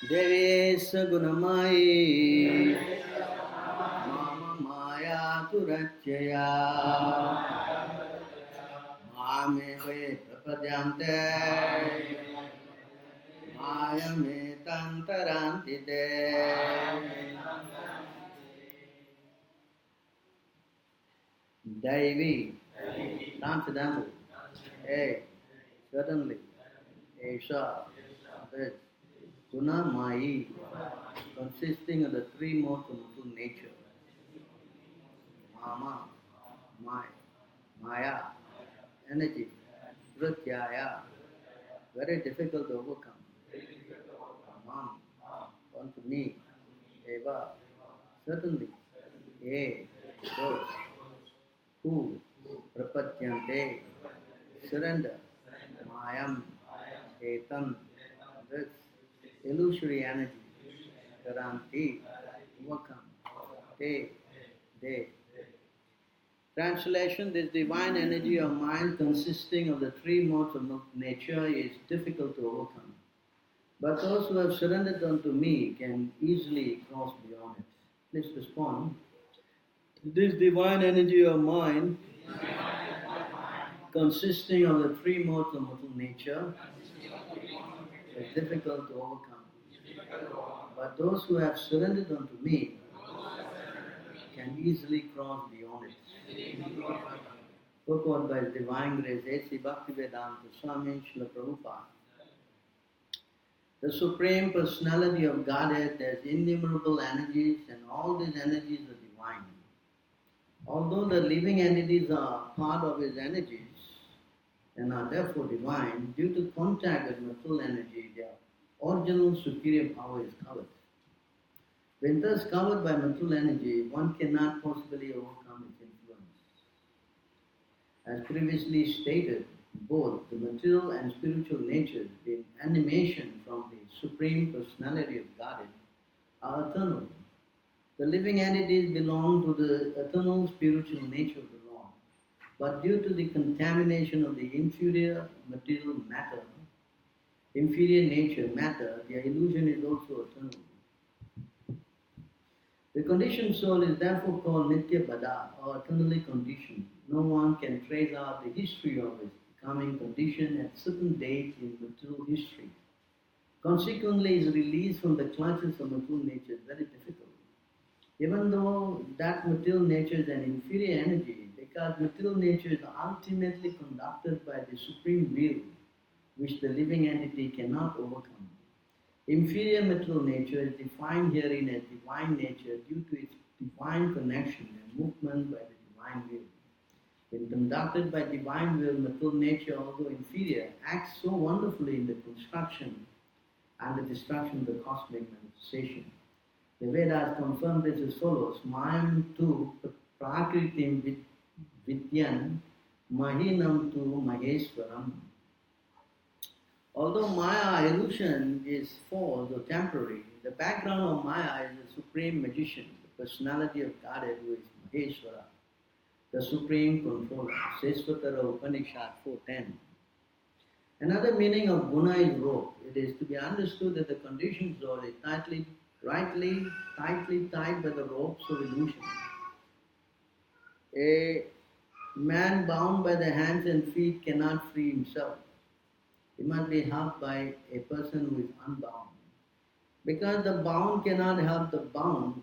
Devesa Gunamayi Mama Maya Turachaya Mame Ve Prapadyante Maya Me Tantarantide. Devi, transcendental. Hey, certainly. Esha, this. Guna Mayi, consisting of the three modes of mental nature. Mama, Maya, energy. Pratyaya, very difficult to overcome. Mam, unto me. Eva, certainly. Those who prapatyante, surrender. Mayam, etam, this illusory energy. Garanti, overcome. They. Translation: this divine energy of mind consisting of the three modes of nature is difficult to overcome. But those who have surrendered unto me can easily cross beyond it. Please respond. This divine energy of mind consisting of the three modes of mortal nature is difficult to overcome. But those who have surrendered unto me can easily cross beyond it. Spoken by His Divine Grace, A.C. Bhaktivedanta Swami Srila Prabhupada. The Supreme Personality of Godhead has innumerable energies, and all these energies are divine. Although the living entities are part of His energies and are therefore divine, due to contact with material energy, their original superior power is covered. When thus covered by material energy, one cannot possibly overcome its influence. As previously stated, both the material and spiritual natures, being animation from the Supreme Personality of Godhead, are eternal. The living entities belong to the eternal spiritual nature of the Lord. But due to the contamination of the inferior material matter, inferior nature matter, their illusion is also eternal. The conditioned soul is therefore called Nitya Bada, or eternally conditioned. No one can trace out the history of its becoming conditioned at certain dates in material history. Consequently, its release from the clutches of material nature is very difficult. Even though that material nature is an inferior energy, because material nature is ultimately conducted by the supreme will, which the living entity cannot overcome. Inferior material nature is defined herein as divine nature due to its divine connection and movement by the divine will. When conducted by divine will, material nature, although inferior, acts so wonderfully in the construction and the destruction of the cosmic manifestation. The Vedas confirm this as follows: Mayam tu prakritim vidyan mahinam tu maheswaram. Although Maya illusion is false or temporary, the background of Maya is the supreme magician, the personality of Godhead who is Maheshwara, the supreme controller. Sesvatara Upanishad 4.10. Another meaning of guna is rope. It is to be understood that the conditioned soul is tightly tied by the ropes of illusion. A man bound by the hands and feet cannot free himself. He must be helped by a person who is unbound. Because the bound cannot help the bound,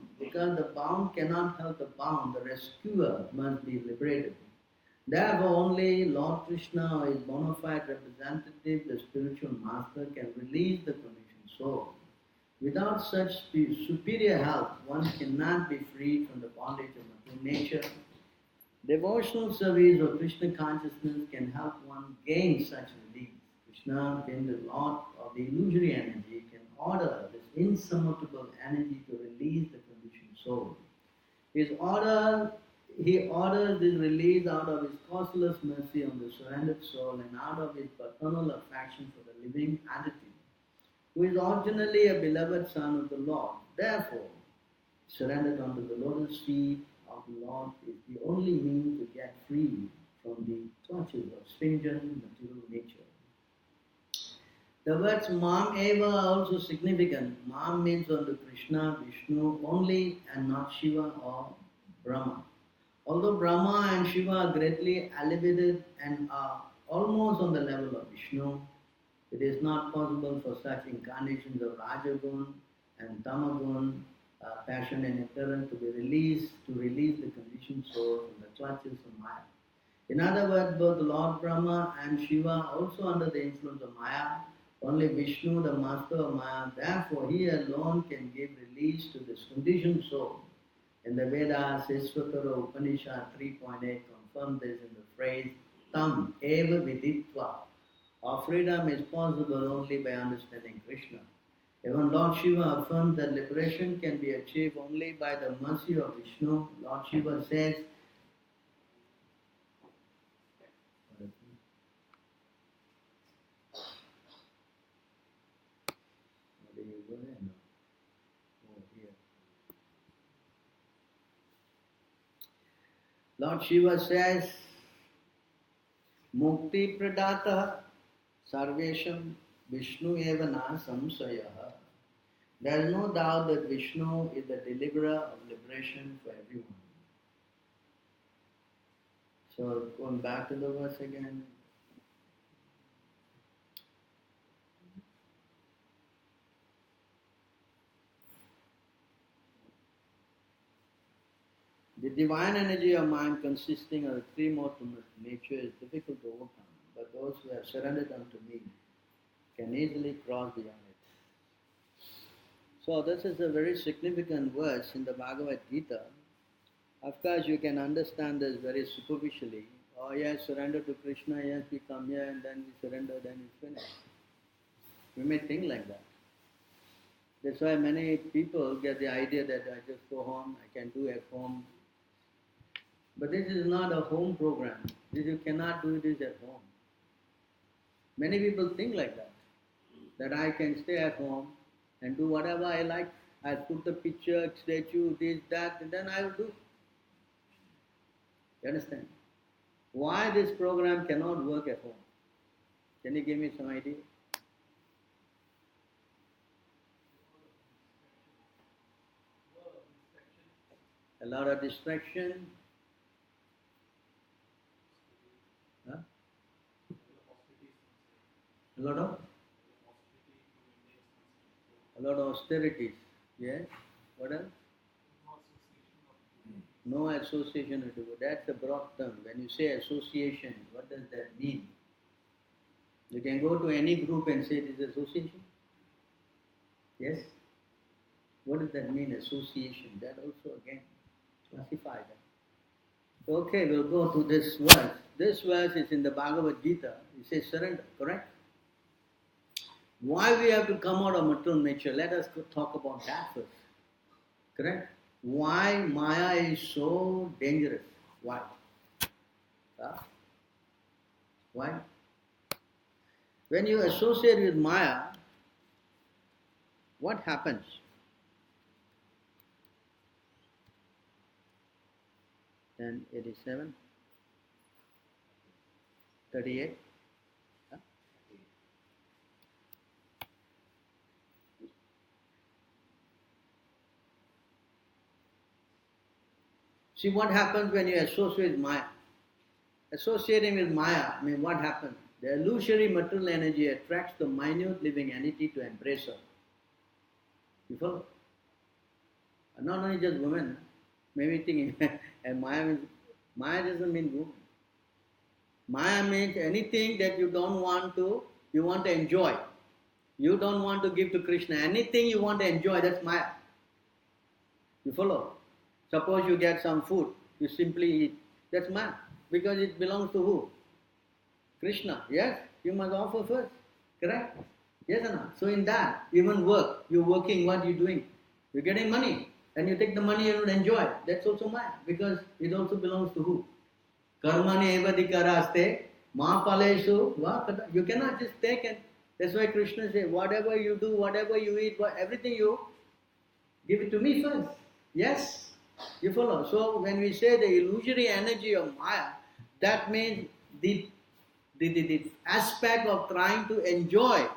the rescuer must be liberated. Therefore, only Lord Krishna or his bona fide representative, the spiritual master, can release the conditioned soul. Without such superior help, one cannot be freed from the bondage of material nature. Devotional service or Krishna consciousness can help one gain such release. Krishna, being the Lord of the illusory energy, can order this insurmountable energy to release the conditioned soul. He orders this release out of his causeless mercy on the surrendered soul and out of his paternal affection for the living entity, who is originally a beloved son of the Lord. Therefore, surrendered unto the lotus feet of the Lord is the only means to get free from the clutches of stringent material nature. The words Mam Eva are also significant. Mam means only Krishna, Vishnu only and not Shiva or Brahma. Although Brahma and Shiva are greatly elevated and are almost on the level of Vishnu, it is not possible for such incarnations of Rajagun and Tamagun, passion and ignorance to release the conditioned soul from the clutches of Maya. In other words, both Lord Brahma and Shiva are also under the influence of Maya. Only Vishnu, the master of Maya, therefore he alone can give release to this conditioned soul. In the Vedas, Isvatara Upanishad 3.8 confirms this in the phrase Tam Eva Viditva. Our freedom is possible only by understanding Krishna. Even Lord Shiva affirms that liberation can be achieved only by the mercy of Vishnu. Lord Shiva says, Lord Shiva says, Mukti Pradata Sarvesham Vishnu Evana Samsayaha. There is no doubt that Vishnu is the deliverer of liberation for everyone. So, going back to the verse again. The divine energy of mind consisting of the three modes of nature is difficult to overcome, but those who have surrendered unto me can easily cross beyond it. So this is a very significant verse in the Bhagavad-gītā. Of course, you can understand this very superficially. Oh yes, surrender to Krishna, yes, we come here and then we surrender, then we finish. We may think like that. That's why many people get the idea that I just go home, I can do at home. But this is not a home program. You cannot do this at home. Many people think like that I can stay at home and do whatever I like. I'll put the picture, statue, this, that, and then I will do. You understand? Why this program cannot work at home? Can you give me some idea? A lot of distraction. Huh? A lot of austerities. Yes. What else? No association with the world. That's a broad term. When you say association, what does that mean? You can go to any group and say it is association. Yes? What does that mean, association? That also again, classify that. Okay, we'll go to this verse. This verse is in the Bhagavad-gītā. It says surrender, correct? Why we have to come out of material nature? Let us talk about that first. Correct? Why Maya is so dangerous? Why? Huh? Why? When you associate with Maya, what happens? Then 87, 38. Huh? See what happens when you associate with Maya. Associating with Maya, I mean, what happens? The illusory material energy attracts the minute living entity to embrace her. You follow? And not only just women. Maybe thinking, and Maya doesn't mean woman. Maya means anything that you don't want to, you want to enjoy. You don't want to give to Krishna. Anything you want to enjoy, that's Maya. You follow? Suppose you get some food, you simply eat. That's Maya. Because it belongs to who? Krishna. Yes? You must offer first. Correct? Yes or not? So in that, even work, you're working, what you're doing? You're getting money. And you take the money and enjoy. That's also Maya. Because it also belongs to who? Karmani evadikaraste mahapaleshu vakata. You cannot just take it. That's why Krishna says, whatever you do, whatever you eat, everything you give it to me first. Yes? You follow? So when we say the illusory energy of Maya, that means the aspect of trying to enjoy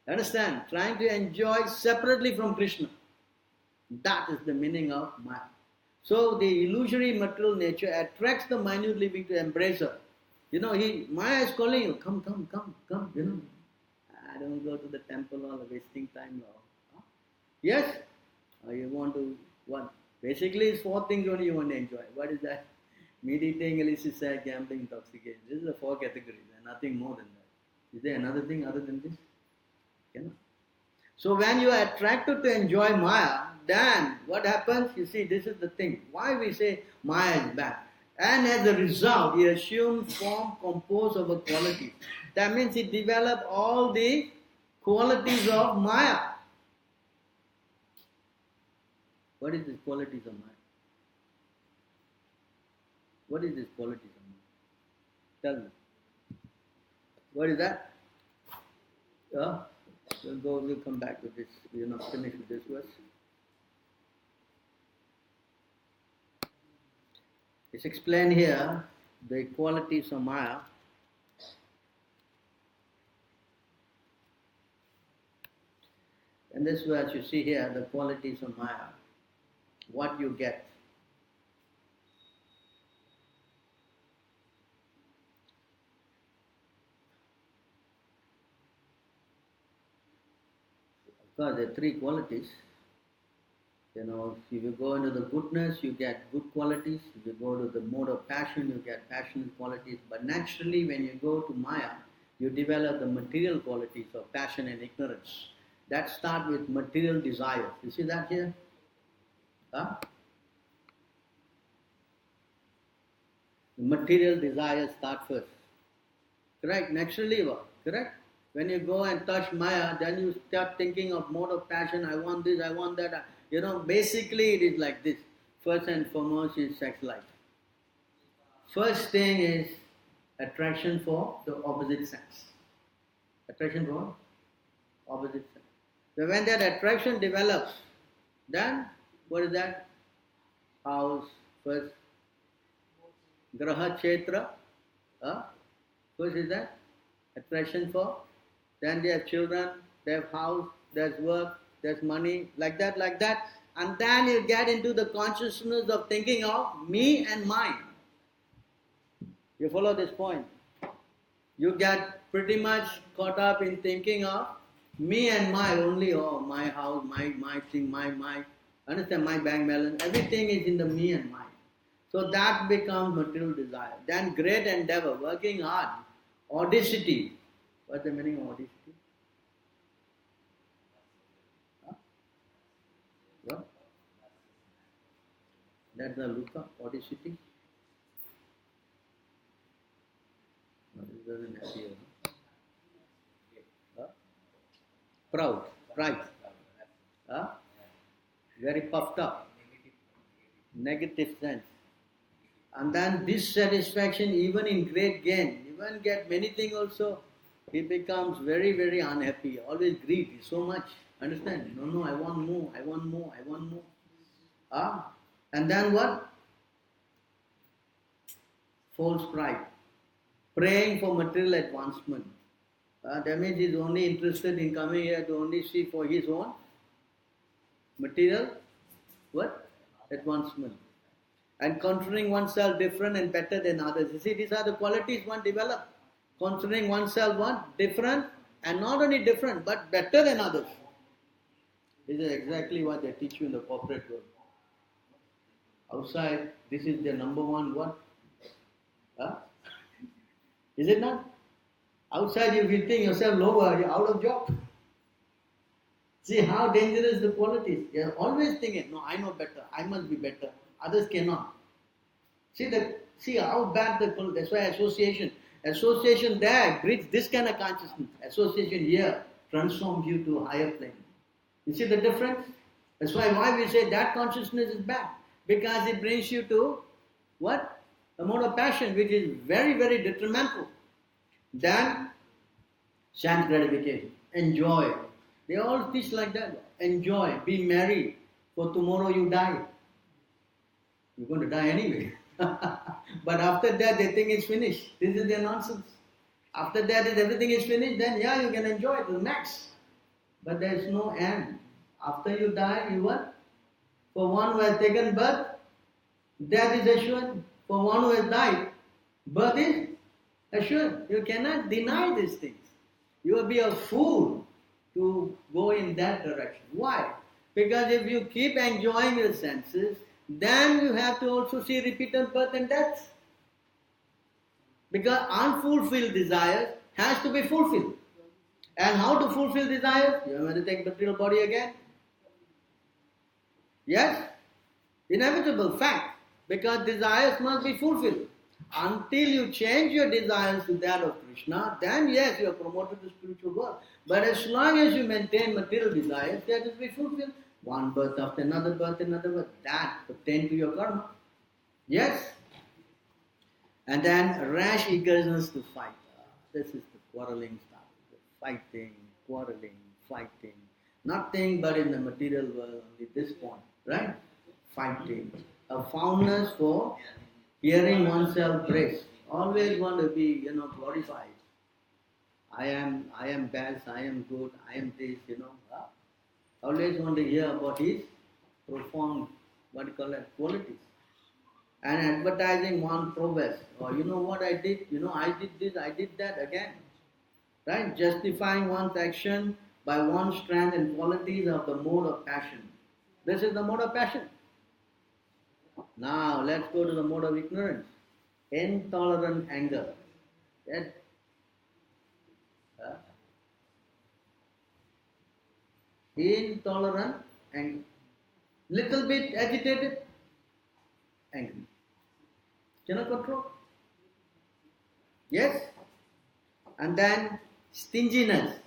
Understand? Trying to enjoy separately from Krishna. That is the meaning of Maya. So the illusory material nature attracts the minute living to embrace her. Maya is calling you, come, I don't go to the temple or wasting time. Huh? Yes? You want to, what? Basically, it's 4 things only you want to enjoy. What is that? Meat eating, illicit sex, gambling, intoxication. This is the 4 categories and nothing more than that. Is there another thing other than this? Cannot. So when you are attracted to enjoy Maya, then what happens? You see, this is the thing. Why we say Maya is bad. And as a result, he assumes form composed of a quality. That means he develops all the qualities of Maya. What is these qualities of Maya? What is these qualities of Maya? Tell me. What is that? We'll come back with this. We're not finished with this verse. It's explained here, the qualities of Maya. In this verse you see here, the qualities of Maya. What you get. Of course, there are 3 qualities. If you go into the goodness, you get good qualities. If you go to the mode of passion, you get passionate qualities. But naturally, when you go to Maya, you develop the material qualities of passion and ignorance. That start with material desires. You see that here? Huh? The material desires start first. Correct? Naturally, what? Correct? When you go and touch Maya, then you start thinking of mode of passion. I want this, I want that. Basically it is like this. First and foremost is sex life. First thing is attraction for the opposite sex. Attraction for opposite sex. So when that attraction develops, then what is that? House, first. Graha Chetra. First is that? Attraction for. Then they have children, they have house, there's work, there's money, like that. And then you get into the consciousness of thinking of me and mine. You follow this point? You get pretty much caught up in thinking of me and my only, my house, my thing, my, understand, my bank balance, everything is in the me and mine. So that becomes material desire. Then great endeavor, working hard, audacity. What's the meaning of audacity? What? That's the Luka, audacity. No, this doesn't have here. Proud, pride. Very puffed up. Negative sense. And then dissatisfaction even in great gain. Even get many things also. He becomes very, very unhappy. Always greedy so much. Understand? No, I want more. And then what? False pride. Praying for material advancement. That means he's only interested in coming here to only see for his own material advancement. And considering oneself different and better than others. You see, these are the qualities one develops. Considering oneself different, and not only different, but better than others. This is exactly what they teach you in the corporate world. Outside, this is their number one what? Is it not? Outside, if you think yourself lower, you're out of job. See how dangerous the qualities. You're always thinking, no, I know better, I must be better. Others cannot. See how bad that's why association there breeds this kind of consciousness. Association here transforms you to a higher plane. You see the difference? That's why we say that consciousness is bad. Because it brings you to what? A mode of passion which is very, very detrimental. Then, sense gratification. Enjoy. They all teach like that. Enjoy. Be merry. For tomorrow you die. You're going to die anyway. But after that, they think it's finished. This is their nonsense. After that, if everything is finished, then you can enjoy it to the max. but there is no end. After you die, you what? For one who has taken birth, death is assured. For one who has died, birth is assured. You cannot deny these things. You will be a fool to go in that direction. Why? Because if you keep enjoying your senses, then you have to also see repeated birth and death. Because unfulfilled desires has to be fulfilled. And how to fulfill desires? You have to take material body again. Yes? Inevitable fact. Because desires must be fulfilled. Until you change your desires to that of Krishna, then yes, you are promoted to spiritual world. But as long as you maintain material desires, that is be fulfilled. One birth after another birth, that pertains to your karma. Yes? And then rash eagerness to fight. This is the quarreling stuff. Fighting, quarreling, fighting. Nothing but in the material world, only this point, right? Fighting. A fondness for hearing oneself praised. Always want to be, glorified. I am best, I am good, I am this, Always want to hear about his profound, qualities. And advertising one prowess. Or you know what I did? I did this, I did that again. Right? Justifying one's action by one's strength and qualities of the mode of passion. This is the mode of passion. Now let's go to the mode of ignorance. Intolerant anger. Intolerant anger. Little bit agitated, angry. Cannot control. Yes? And then stinginess.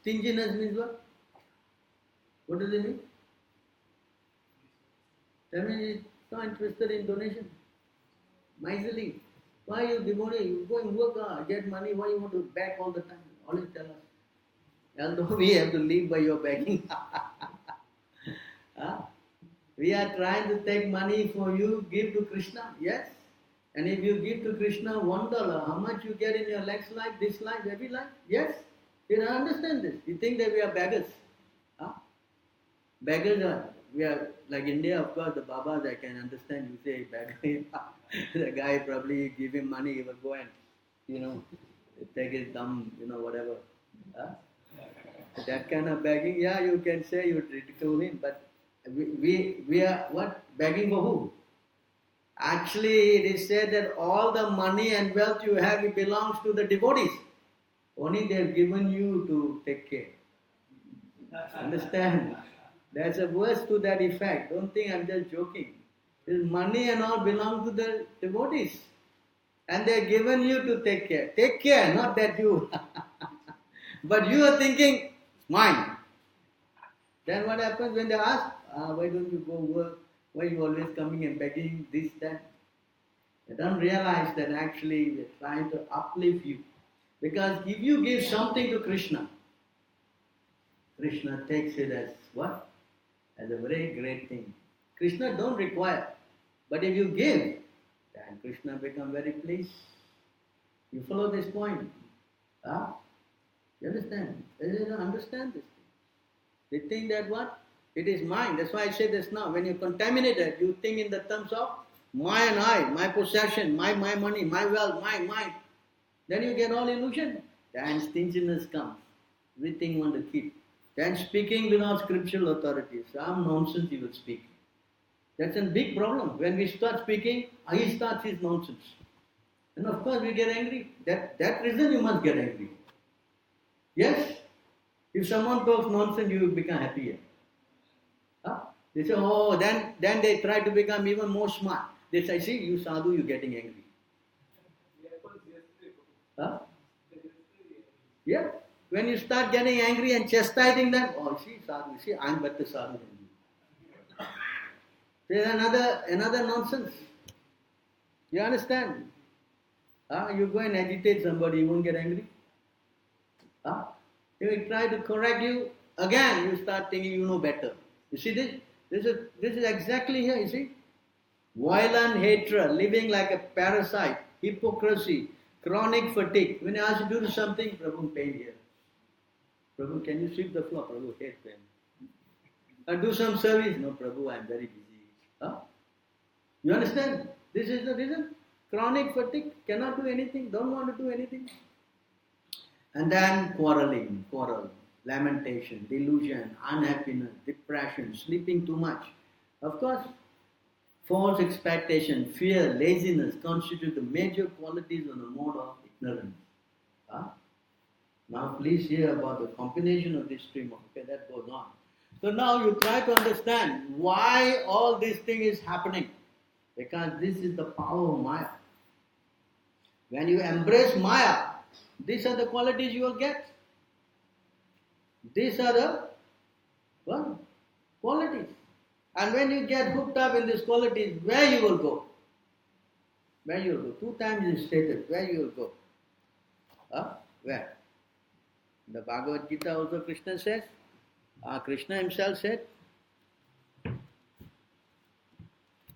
Stinginess means what? What does it mean? That means he's not interested in donation. Miserly. Why you devotee? You go and work hard, get money, why you want to beg all the time? Always tell us. Although we have to live by your begging. We are trying to take money for you, give to Krishna, yes? And if you give to Krishna $1, how much you get in your next life, this life, every life? Yes? You don't understand this. You think that we are beggars. Beggars are, we are like India, of course, the Babas, I can understand you say beggar. The guy probably give him money, he will go and, take his thumb, whatever. That kind of begging, yeah, you can say you ridicule him, but we are what? Begging for who? Actually, it is said that all the money and wealth you have, it belongs to the devotees. Only they have given you to take care. Understand? There's a verse to that effect. Don't think I'm just joking. This money and all belong to the devotees. And they have given you to take care. Take care, not that you. But you are thinking, mine. Then what happens when they ask, why don't you go work? Why are you always coming and begging this, that? They don't realize that actually they're trying to uplift you. Because if you give something to Krishna, Krishna takes it as what? As a very great thing. Krishna don't require. But if you give, then Krishna becomes very pleased. You follow this point? You understand? They don't understand this thing. They think that what? It is mine. That's why I say this now. When you contaminate it, you think in the terms of my and I, my possession, my money, my wealth, mine. Then you get all illusion. Then stinginess comes. Everything you want to keep. Then speaking without scriptural authority. Some nonsense you will speak. That's a big problem. When we start speaking, he starts his nonsense. And of course we get angry. That reason you must get angry. Yes? If someone talks nonsense, you will become happier. They say, then they try to become even more smart. They say, see, you sadhu, you're getting angry. Yeah. When you start getting angry and chastising them, see, sadhu, see, I'm better sadhu than you. There's another nonsense. You understand? You go and agitate somebody, you won't get angry. They will try to correct you, again you start thinking you know better. You see this? This is exactly here, you see? Violent hatred, living like a parasite, hypocrisy, chronic fatigue. When I ask you to do something, Prabhu, pain here. Prabhu, can you sweep the floor? Prabhu, hate pain. And do some service. No, Prabhu, I am very busy. Huh? You understand? This is the reason. Chronic fatigue, cannot do anything, don't want to do anything. And then quarrel, lamentation, delusion, unhappiness, depression, sleeping too much. Of course, false expectation, fear, laziness constitute the major qualities of the mode of ignorance. Huh? Now please hear about the combination of these three modes. Okay, that goes on. So now you try to understand why all this thing is happening. Because this is the power of Maya. When you embrace Maya, these are the qualities you will get. These are the qualities. And when you get hooked up in these qualities, where you will go? Where you will go? 2 times is stated. Where you will go? Where? The Bhagavad-gītā also Krishna says. Krishna himself said.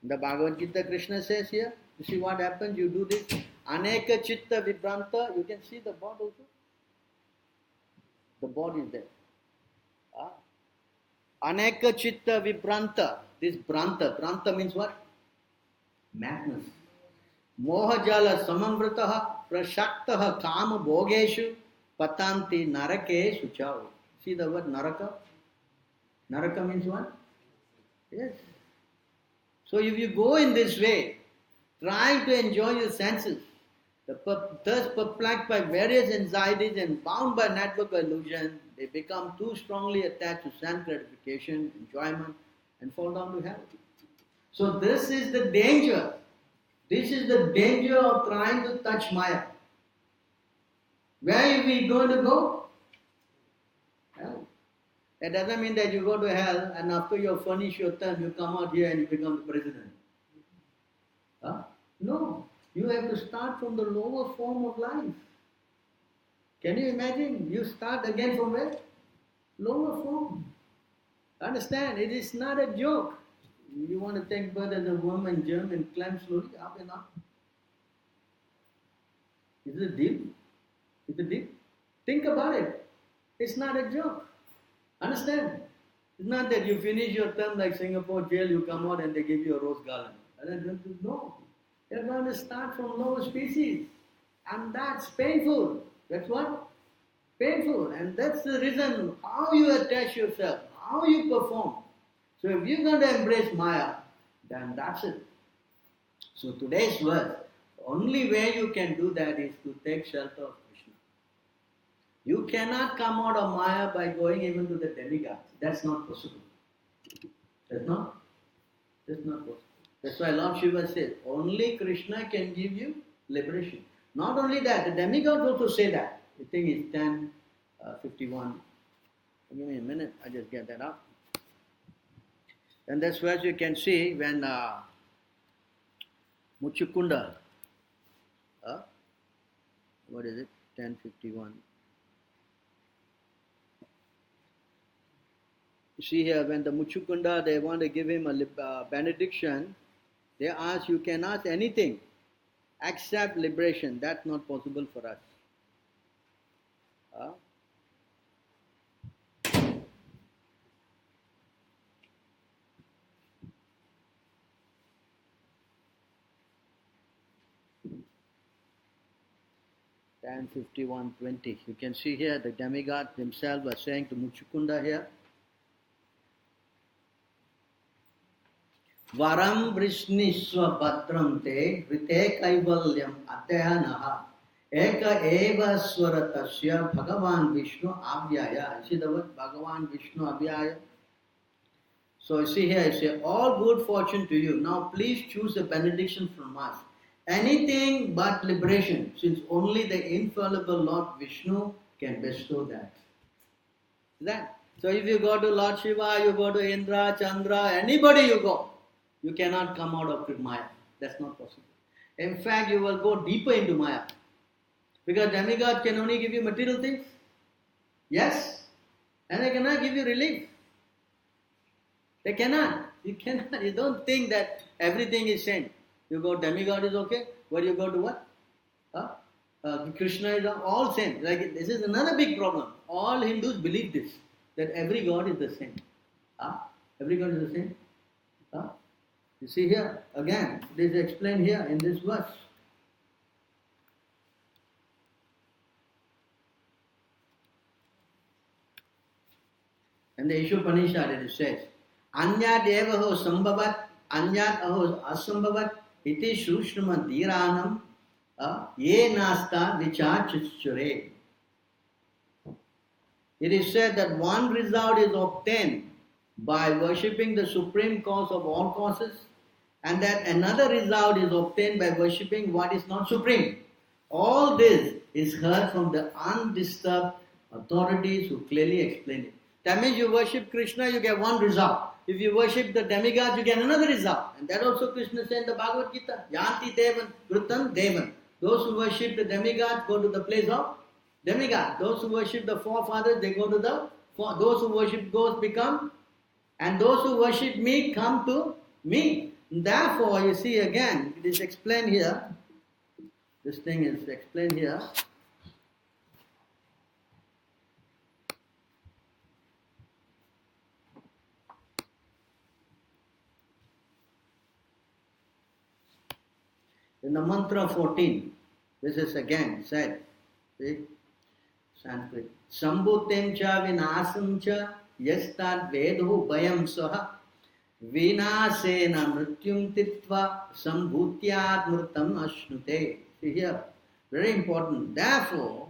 The Bhagavad-gītā Krishna says here. You see what happens? You do this. Aneka chitta vibranta. You can see the board also. The board is there. Aneka chitta vibranta. This branta means what? Madness. Mohajala samamvrataha prashaktaha kama bhogeshu patanti narake suchau. See the word naraka? Naraka means what? Yes. So if you go in this way, trying to enjoy your senses, thus perplexed by various anxieties and bound by network illusion, they become too strongly attached to sense gratification, enjoyment, and fall down to hell. So this is the danger. This is the danger of trying to touch Maya. Where are we going to go? Hell. That doesn't mean that you go to hell and after you furnish your term, you come out here and you become the president. No. You have to start from the lower form of life. Can you imagine? You start again from where? Lower form. Understand? It is not a joke. You want to take birth as a worm and germ and climb slowly up and up. Is it deep? Is it deep? Think about it. It's not a joke. Understand? It's not that you finish your term like Singapore jail, you come out and they give you a rose garland. No. You're going to start from lower species. And that's painful. That's what? Painful. And that's the reason how you attach yourself, how you perform. So if you're going to embrace Maya, then that's it. So today's verse, the only way you can do that is to take shelter of Krishna. You cannot come out of Maya by going even to the demigods. That's not possible. That's not possible. That's why Lord Shiva says, only Krishna can give you liberation. Not only that, the demigods also say that. I think it's 10:51. Give me a minute, I just get that up. And that's where you can see when Muchukunda, what is it? 10:51. You see here, when the Muchukunda, they want to give him a benediction, they ask, you can ask anything except liberation. That's not possible for us. 10:51:20. You can see here the demigods themselves are saying to Muchukunda here, Varam Vrishniswa Bhatram Te Vrite Kaivalyam Atyanaha Eka Eva Swaratasya Bhagavan Vishnu Abhyaya. See the word Bhagavan Vishnu Abhyaya? So you see here, I say, all good fortune to you. Now please choose a benediction from us. Anything but liberation, since only the infallible Lord Vishnu can bestow that. So if you go to Lord Shiva, you go to Indra, Chandra, anybody you go, you cannot come out of Maya. That's not possible. In fact, you will go deeper into Maya. Because demigods can only give you material things. Yes? And they cannot give you relief. They cannot. You cannot. You don't think that everything is same. You go demigod is okay, but you go to what? Krishna is all same. Like this is another big problem. all Hindus believe this, that every God is the same. Every God is the same. You see here, again, it is explained here in this verse. In the Ishopanishad it says, Anyat evaho sambhavat, anyat aho asambhavat, iti shushma dhiranam, ye nasta vichachichure. It is said that one result is obtained by worshipping the supreme cause of all causes, and that another result is obtained by worshipping what is not supreme. All this is heard from the undisturbed authorities who clearly explain it. That means you worship Krishna, you get one result. If you worship the demigods, you get another result. And that also Krishna said in the Bhagavad-gītā. Yanti devan, krutam devan. Those who worship the demigods go to the place of demigod. Those who worship the forefathers, they go to those who worship ghosts become, and those who worship me come to me. Therefore, you see again, it is explained here. This thing is explained here. In the mantra 14, this is again said, see, Sanskrit. Sambhutem cha vinasam cha yastad vedu bayam saha vinasena mrityum titva sambhutyad mritam ashnute. See here, very important. Therefore,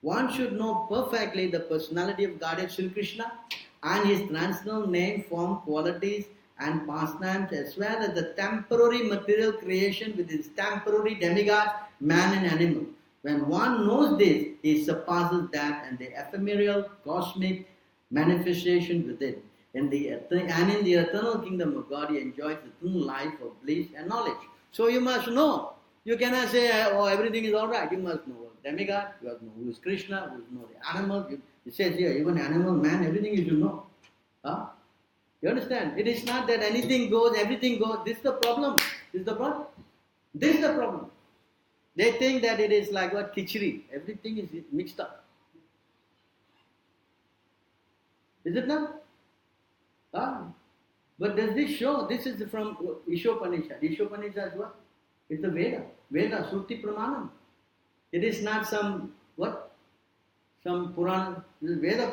one should know perfectly the personality of Godhead Sri Krishna and His transcendental name, form, qualities and pastimes, as well as the temporary material creation with its temporary demigods, man and animal. When one knows this, he surpasses that and the ephemeral cosmic manifestation within. In the eternal kingdom of God, he enjoys eternal life of bliss and knowledge. So you must know. You cannot say, oh, everything is all right. You must know demigod, you must know who is Krishna, you must know the animal. It says here, even animal, man, everything you should know. You understand? It is not that anything goes, everything goes. This is the problem. This is the problem. This is the problem. They think that it is like what? Khichdi. Everything is mixed up. Is it not? But does this show? This is from Ishopanishad. Ishopanishad is what? It's the Veda. Veda, Shruti Pramanam. It is not some, what? Some Purana. This is Veda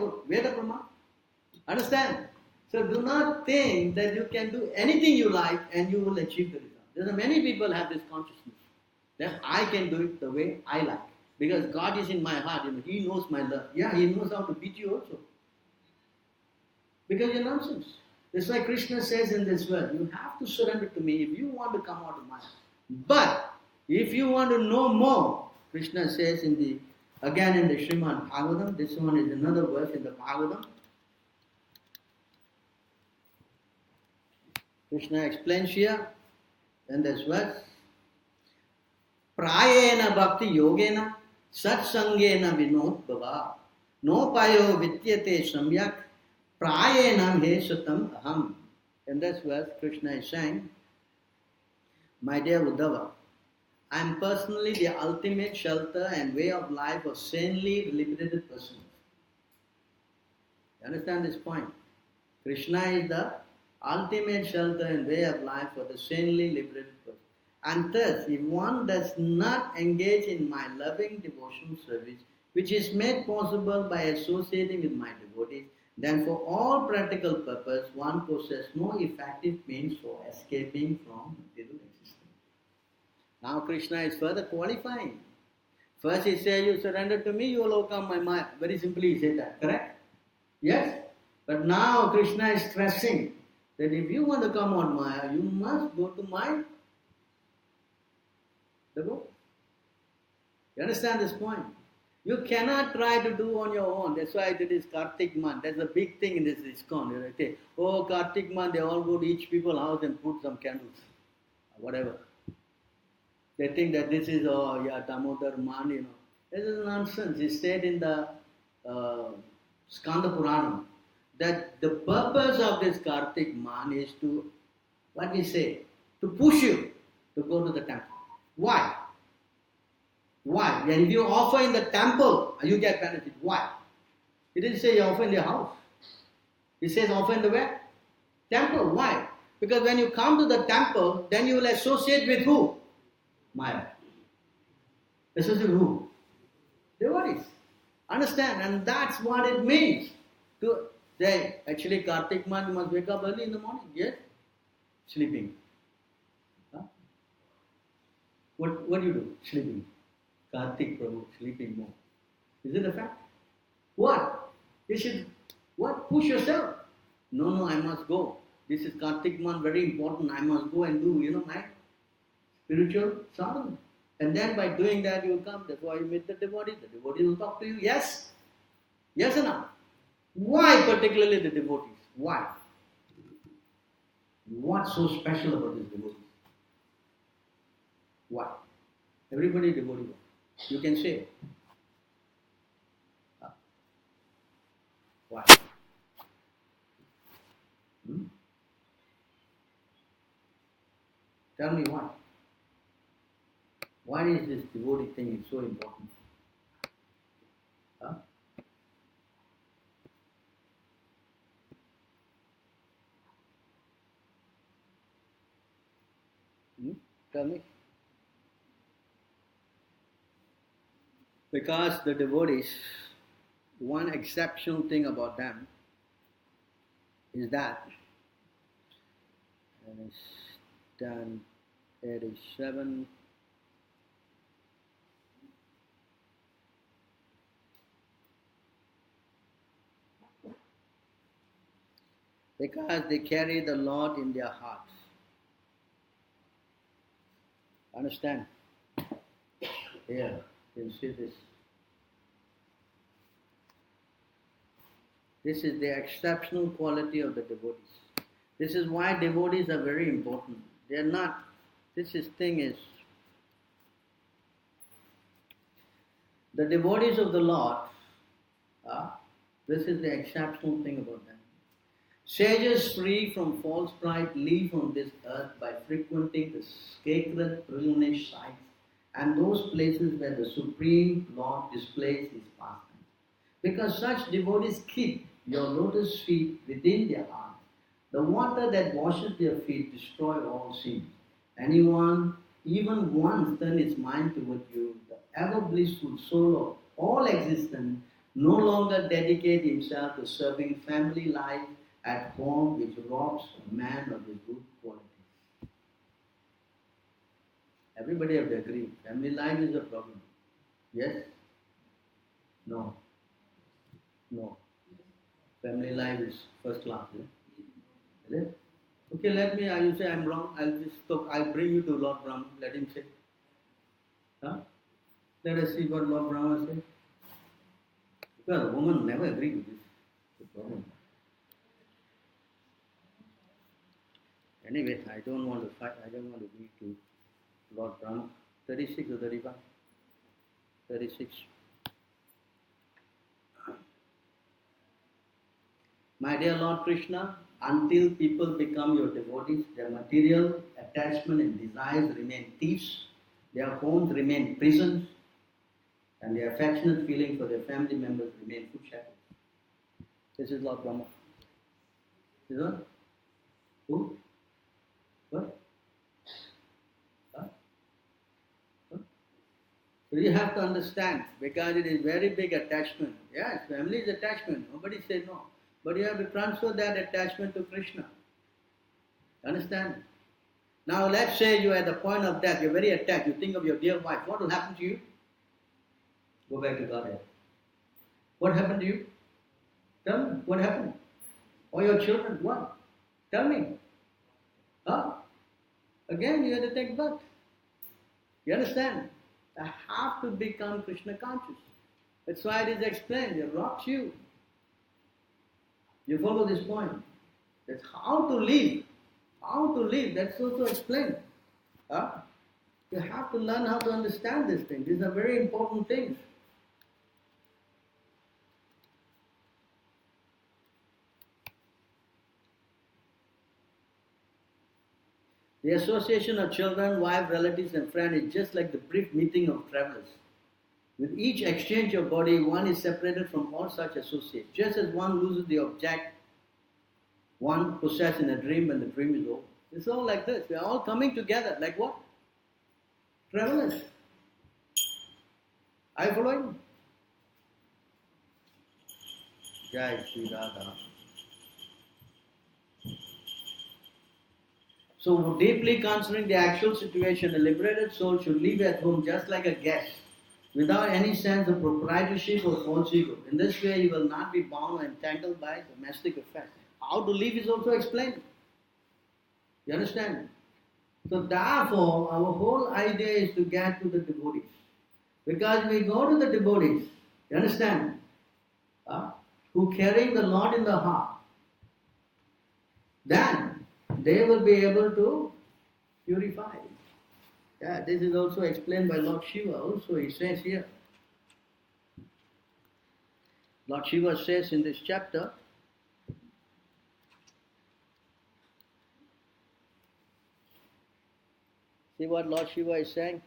Pramanam. Understand? So do not think that you can do anything you like and you will achieve the result. There are many people have this consciousness that I can do it the way I like. Because God is in my heart, He knows my love. Yeah, He knows how to beat you also. Because you're nonsense. That's why Krishna says in this verse, you have to surrender to me if you want to come out of my heart. But if you want to know more, Krishna says again in the Srimad Bhagavatam, this one is another verse in the Bhagavatam. Krishna explains here in this verse, Prayena bhakti yogena satsangena vinod bhava nopayo vityate samyak prayena he satam aham. In this verse, Krishna is saying, my dear Uddhava, I am personally the ultimate shelter and way of life of sanely liberated persons. You understand this point? Krishna is the ultimate shelter and way of life for the sanely liberated person. And thus, if one does not engage in my loving devotional service, which is made possible by associating with my devotees, then for all practical purpose, one possesses no effective means for escaping from material existence. Now Krishna is further qualifying. First he said, you surrender to me, you will overcome my Maya. Very simply he said that, correct? Yes? But now Krishna is stressing that if you want to come on Maya, you must go to my devote. You understand this point? You cannot try to do on your own. That's why it is Kartik month. That's a big thing in this ISKCON. They say, oh, Kartik month, they all go to each people's house and put some candles. Whatever. They think that this is, Damodar man, This is nonsense. It said in the Skanda Puranam that the purpose of this Kartik man is to, to push you to go to the temple. Why? Why? And if you offer in the temple, you get benefit. Why? He didn't say offer in the house. He says offer in the where? Temple. Why? Because when you come to the temple, then you will associate with who? Maya. Associate with who? Devotees. Understand? And that's what it means. To say, actually Kartik month you must wake up early in the morning. Yes? Sleeping. Huh? What do you do? Sleeping. Kartik Prabhu, sleeping more. Is it a fact? What? You should, what? Push yourself. No, I must go. This is Kartik month, very important. I must go and do, my spiritual sadhana. And then by doing that, you will come. That's why you meet the devotees. The devotees will talk to you. Yes? Yes or no? Why particularly the devotees? Why? What's so special about these devotees? Why? Everybody is devotee. You can say. Why? Tell me why. Why is this devotee thing so important? Huh? Tell me. Because the devotees, one exceptional thing about them is that, and it's done 87. Because they carry the Lord in their hearts. Understand? Here, you can see this. This is the exceptional quality of the devotees. This is why devotees are very important. They are not, thing is, the devotees of the Lord, this is the exceptional thing about them. Sages free from false pride live on this earth by frequenting the sacred pilgrimage sites and those places where the Supreme Lord displays His pastime. Because such devotees keep your lotus feet within their heart. The water that washes their feet destroys all sin. Anyone, even once turn his mind toward you, the ever blissful soul of all existence, no longer dedicate himself to serving family life at home, which robs a man of his good qualities. Everybody have to agree. Family life is a problem. Yes? No. No. Family life is first class. Is it? Okay, let me, you say I'm wrong, I'll bring you to Lord Brahma, let him say. Huh? Let us see what Lord Brahma says. Because a woman never agrees with this. The problem. Anyway, I don't want to fight, I don't want to be to Lord Brahma. 36 or 35? 36. My dear Lord Krishna, until people become your devotees, their material attachment and desires remain thieves, their homes remain prisons, and their affectionate feeling for their family members remain foot shackles. This is Lord Brahma. Is that? Who? What? Huh? Huh? So you have to understand, because it is very big attachment. Yes, family is attachment. Nobody says no. But you have to transfer that attachment to Krishna. Understand? Now let's say you are at the point of death, you're very attached, you think of your dear wife. What will happen to you? Go back to Godhead. What happened to you? Tell me, what happened? Or your children, what? Tell me. Huh? Again, you have to take birth. You understand? I have to become Krishna conscious. That's why it is explained. It rocks you. You follow this point. That's how to live. How to live. That's also explained. You have to learn how to understand this thing. These are very important things. The association of children, wife, relatives and friends is just like the brief meeting of travelers. With each exchange of body, one is separated from all such associates. Just as one loses the object one possesses in a dream when the dream is over. It's all like this. We are all coming together. Like what? Travelers. Are you following? Jai Sri Radha. So deeply considering the actual situation, a liberated soul should live at home just like a guest, without any sense of proprietorship or false ego. In this way, he will not be bound or entangled by domestic affairs. How to live is also explained. You understand? So therefore, our whole idea is to get to the devotees. Because we go to the devotees, you understand? Who carry the Lord in the heart, then they will be able to purify. Yeah, this is also explained by Lord Shiva also. He says here. Lord Shiva says in this chapter, see what Lord Shiva is saying?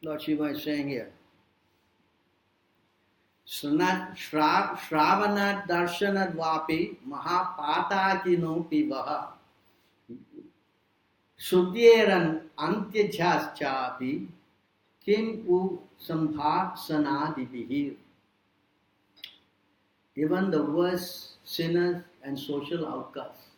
Lord Shiva is saying here, Shravanat darshanad vapi mahapātākino pivaha Sudyeran antyajhaschapi kim u sambhasanadibihir. Even the worst sinners and social outcasts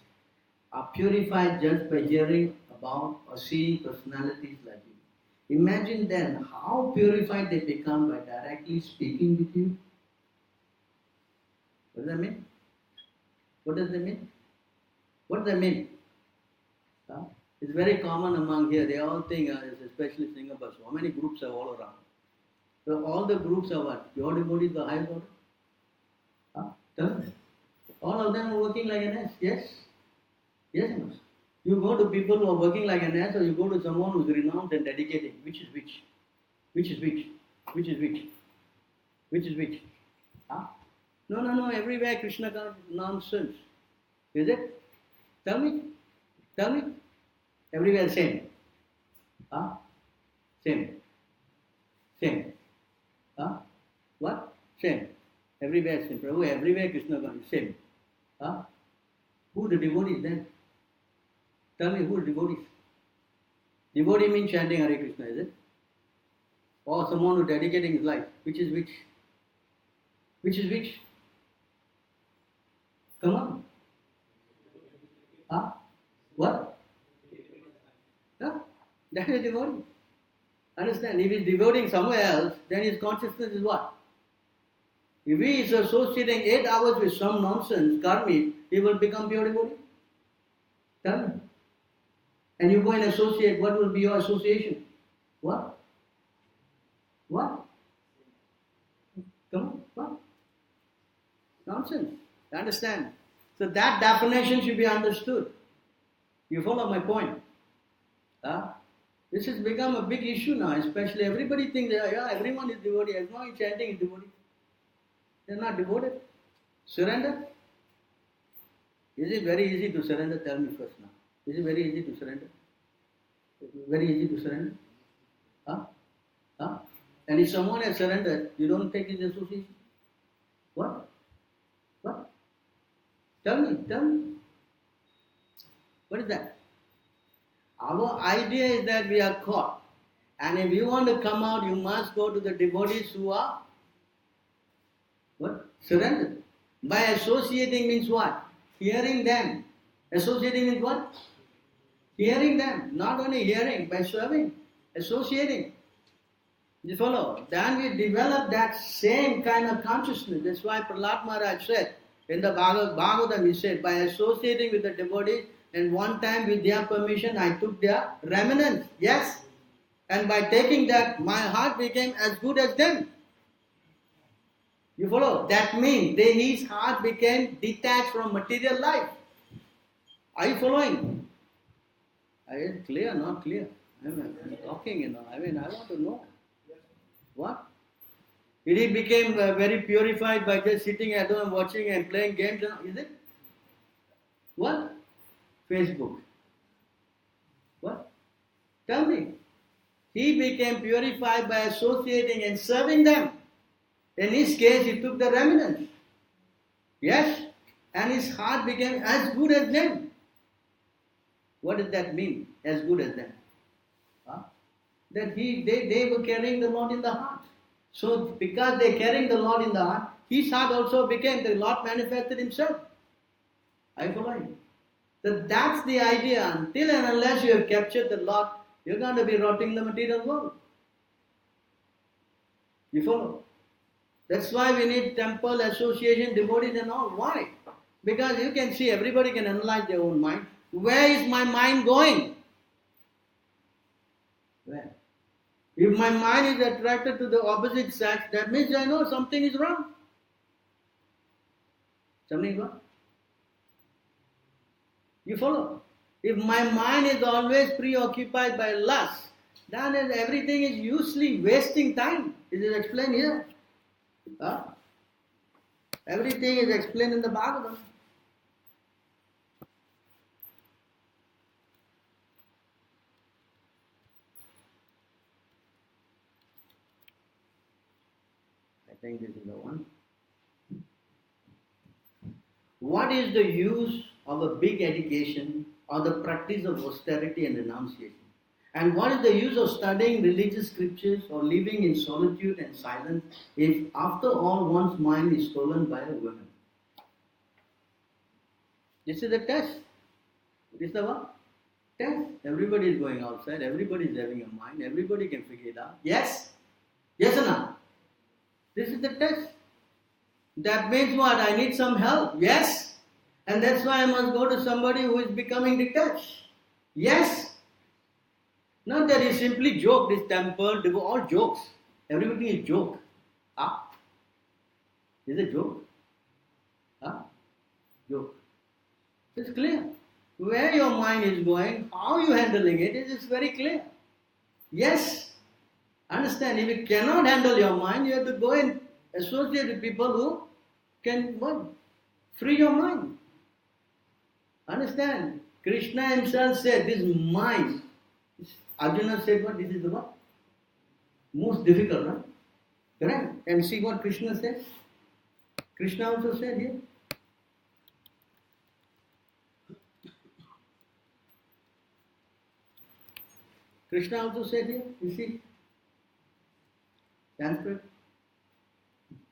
are purified just by hearing about or seeing personalities like you. Imagine then how purified they become by directly speaking with you. What does that mean? What does that mean? What does that mean? It's very common among here. They all think, especially Singapore, so many groups are all around. So all the groups are what? Your devotees are high order? Tell me. All of them are working like an ass. Yes? Yes, no? You go to people who are working like an ass, or you go to someone who is renowned and dedicated. Which is which? Which is which? Which is which? Which is which? No. Everywhere Krishna comes, nonsense. Is it? Tell me. Tell me. Everywhere same. Same. Same. What? Same. Everywhere same. Prabhu, everywhere Krishna comes, same. Who the devotees then? Tell me, who are devotees? Devotee means chanting Hare Krishna, is it? Or someone who is dedicating his life. Which is which? Which is which? Come on. What? That is devotee. Understand? If he is devoting somewhere else, then his consciousness is what? If he is associating 8 hours with some nonsense, karmic, he will become pure devotee. Tell me. And you go and associate, what will be your association? What? What? Come on, what? Nonsense. Understand? So that definition should be understood. You follow my point? This has become a big issue now, especially everybody thinks, everyone is devotee, everyone is chanting is devotee. They are not devoted. Surrender? Is it very easy to surrender? Tell me first now. Is it very easy to surrender? Very easy to surrender? And if someone has surrendered, you don't take his association? What? What? Tell me. What is that? Our idea is that we are caught. And if you want to come out, you must go to the devotees who are what? Surrendered. By associating means what? Hearing them. Associating means what? Hearing them. Not only hearing, by serving, associating. You follow? Then we develop that same kind of consciousness. That's why Prahlad Maharaj said, in the Bhagavad-gītā, he said, by associating with the devotees, and one time with their permission, I took their remnants. Yes. And by taking that, my heart became as good as them. You follow? That means his heart became detached from material life. Are you following? Is it clear? Not clear? I'm talking, I want to know. What? Did he become very purified by just sitting at home watching and playing games? Is it? What? Facebook. What? Tell me. He became purified by associating and serving them. In his case, he took the remnants. Yes? And his heart became as good as them. What does that mean? As good as them? Huh? That they were carrying the Lord in the heart. So because they carrying the Lord in the heart, his heart also became, the Lord manifested himself. I follow you. So that's the idea. Until and unless you have captured the Lord, you're going to be rotting the material world. You follow? That's why we need temple, association, devotees and all. Why? Because you can see, everybody can analyze their own mind. Where is my mind going? Where? If my mind is attracted to the opposite sex, that means I know something is wrong. Something is wrong. You follow? If my mind is always preoccupied by lust, then everything is uselessly wasting time. Is it explained here? Huh? Everything is explained in the Bhagavad. I think this is the one. What is the use of a big education or the practice of austerity and renunciation? And what is the use of studying religious scriptures or living in solitude and silence if after all one's mind is stolen by a woman? This is the test. This is the what? Test. Everybody is going outside, everybody is having a mind, everybody can figure it out. Yes? Yes or no? This is the test. That means what? I need some help. Yes? And that's why I must go to somebody who is becoming detached. Yes? Not that he simply joke, this temple, they were all jokes. Everything is joke. Ah? Is it joke? Ah? Joke. It's clear. Where your mind is going, how you handling it, it is very clear. Yes? Understand, if you cannot handle your mind, you have to go and associate with people who can what? Free your mind. Understand? Krishna himself said, this mind, Arjuna said what? This is the what? Most difficult, right? Correct? And see what Krishna said? Krishna also said here. Krishna also said here, you see? Sanskrit.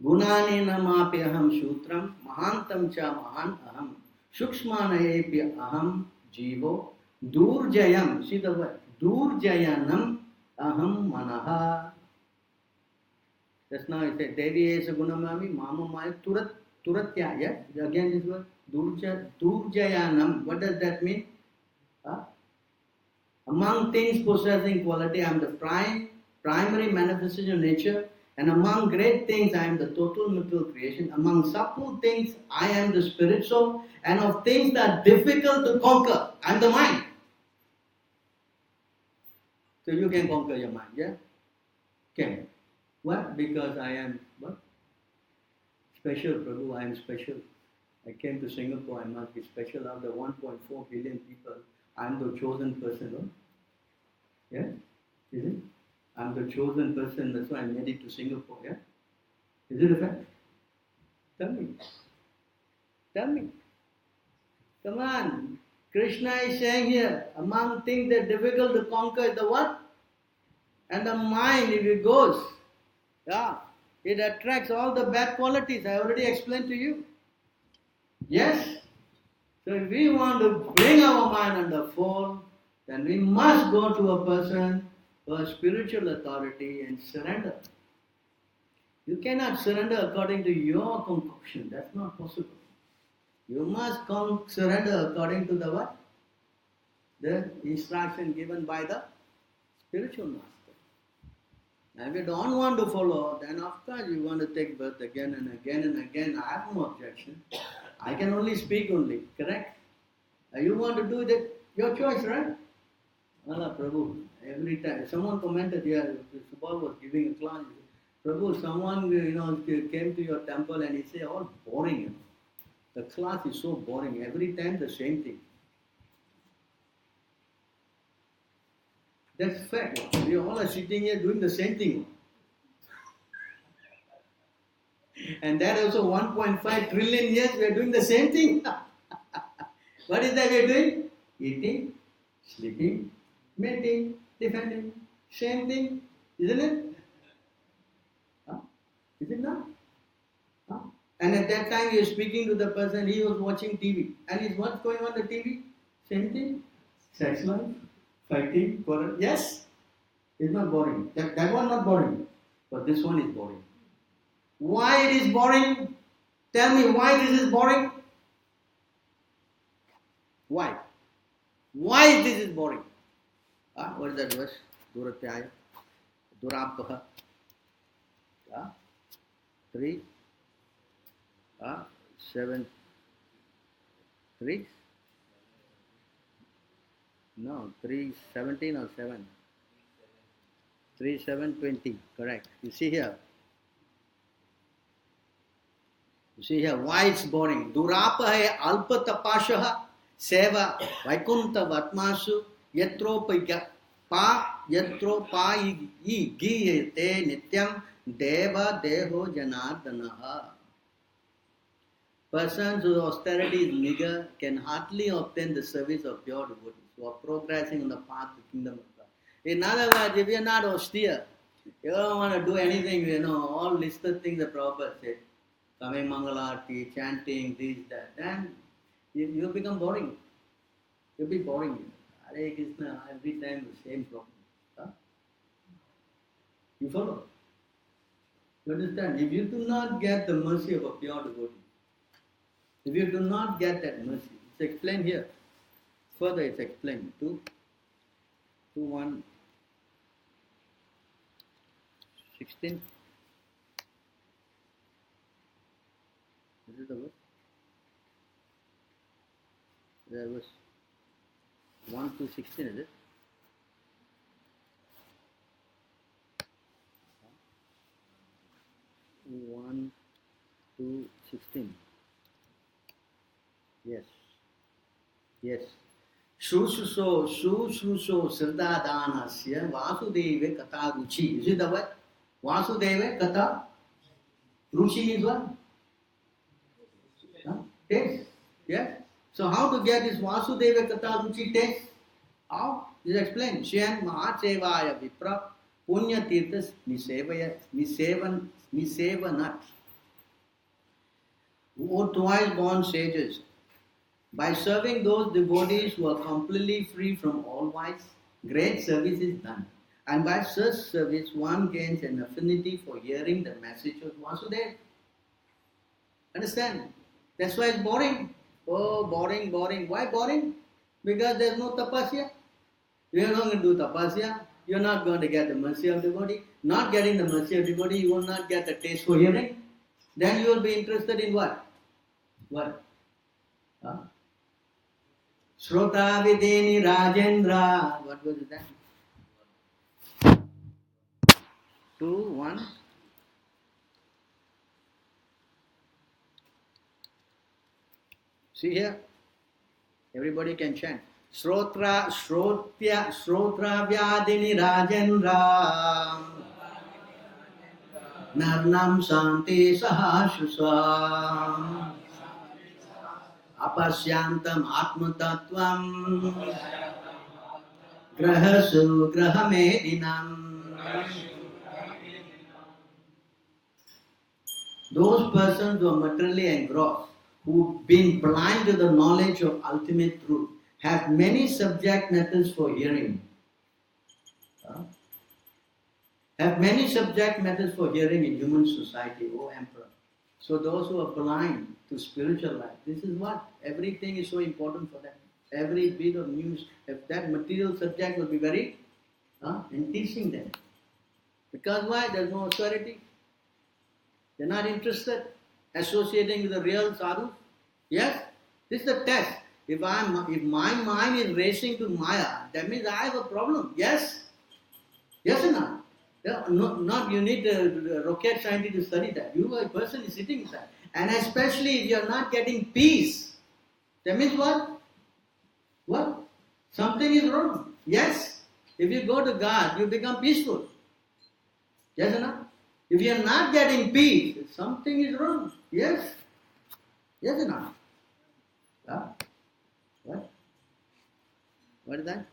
Gunani namapi aham shutram, mahantam cha mahan aham, shukshmanayepi aham jivo, durjayam, see the word, durjayanam aham manaha. Just now it said, Devi esa gunamami, mama maya turatya, yes? Again this word, durjayanam, what does that mean? Huh? Among things possessing quality, I am the primary manifestation of nature, and among great things, I am the total material creation. Among subtle things, I am the spirit soul, and of things that are difficult to conquer, I am the mind. So you can conquer your mind, yeah? Can. What? Because I am what? Special, Prabhu, I am special. I came to Singapore, I must be special. Out of 1.4 billion people, I am the chosen person, no? Yeah? Is it? I am the chosen person, that's why I made it to Singapore, yeah? Is it a fact? Tell me. Tell me. Come on. Krishna is saying here, among things that are difficult to conquer is the what? And the mind, if it goes, yeah, it attracts all the bad qualities. I already explained to you. Yes? So if we want to bring our mind under fold, then we must go to a person for spiritual authority and surrender. You cannot surrender according to your concoction. That's not possible. You must surrender according to the what? The instruction given by the spiritual master. And if you don't want to follow, then of course you want to take birth again and again and again. I have no objection. I can only speak only, correct? You want to do that, your choice, right? Allah Prabhu, every time. Someone commented here, Gopal was giving a class. Prabhu, someone came to your temple and he said, all boring. The class is so boring. Every time the same thing. That's fact. We all are sitting here doing the same thing. And that also 1.5 trillion years we are doing the same thing. What is that we are doing? Eating, sleeping, mating, defending. Same thing, isn't it? Huh? Is it not? Huh? And at that time you are speaking to the person, he was watching TV. And what's going on the TV? Same thing. Sex life, fighting, quarrel. Yes, it's not boring. That one not boring. But this one is boring. Why it is boring? Tell me why this is boring? Why? Why this is boring? What is that verse? Duratyaya, Durapaha, 3, 7, 3? No, 3:17 or 7? 3:7:20, correct. You see here, why it's boring. Durapaha alpa tapashaha seva vaikunta vatmasu yatro pa giyate nityam deva deho janardanaha. Persons whose austerity is meager can hardly obtain the service of pure devotees who are progressing on the path to the kingdom of God. In other words, if you are not austere, you don't want to do anything, all listed things the Prabhupada said, coming Mangalarti, chanting, this, that, then you become boring. You'll be boring. Hare Krishna, every time the same problem. Huh? You follow? You understand? If you do not get the mercy of a pure devotee, if you do not get that mercy, it's explained here. Further it's explained. 2:1, 16. Is it the verse? There was 1 to 16, is it? One to 16. Yes. Shushuso Sirdhadanasya Vasudeva Kata Ruchi. Is it the word? Vasudeva Kata Ruchi is what? Taste. Yes. So how to get this Vasudeva Kata Ruchi taste? How? This is explained. Shyan Mahachevaya Vipra Punya Tirthas Nisevanat. O twice born sages, by serving those devotees who are completely free from all vice, great service is done. And by such service, one gains an affinity for hearing the message of Vasudeva. Understand? That's why it's boring. Oh, boring. Why boring? Because there's no tapasya. You're not going to do tapasya. You're not going to get the mercy of devotee. Not getting the mercy of devotee, you will not get the taste for hearing. Then you will be interested in what? What? Shrota Videni Rajendra. What was that? 2:1. See here? Everybody can chant. Shrotra Vyadini Rajendra Narnam Santi Sahasusam Apasyantam Atmatattvam Grahasu Grahamedinam. Those persons who are materially engrossed, who've been blind to the knowledge of ultimate truth, have many subject matters for hearing. Have many subject matters for hearing in human society, O Emperor. So those who are blind to spiritual life, this is what? Everything is so important for them. Every bit of news, if that material subject will be very in teaching them. Because why? There's no authority. They're not interested associating with the real sadhu. Yes? This is the test. If my mind is racing to Maya, that means I have a problem. Yes? Yes or not? Not you need a rocket scientist to study that. You are a person is sitting inside. And especially if you are not getting peace, that means what? What? Something is wrong. Yes. If you go to God, you become peaceful. Yes or not? If you are not getting peace, something is wrong. Yes. Yes or not? Yeah. What? What is that?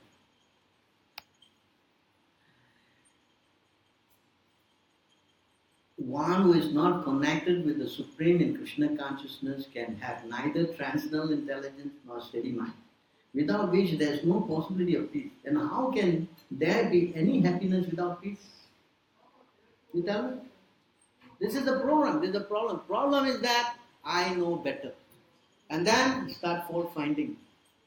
One who is not connected with the Supreme in Krishna consciousness can have neither transcendental intelligence nor steady mind, without which there is no possibility of peace. And how can there be any happiness without peace? You tell me? This is the problem. This is the problem. Problem is that I know better. And then start fault finding.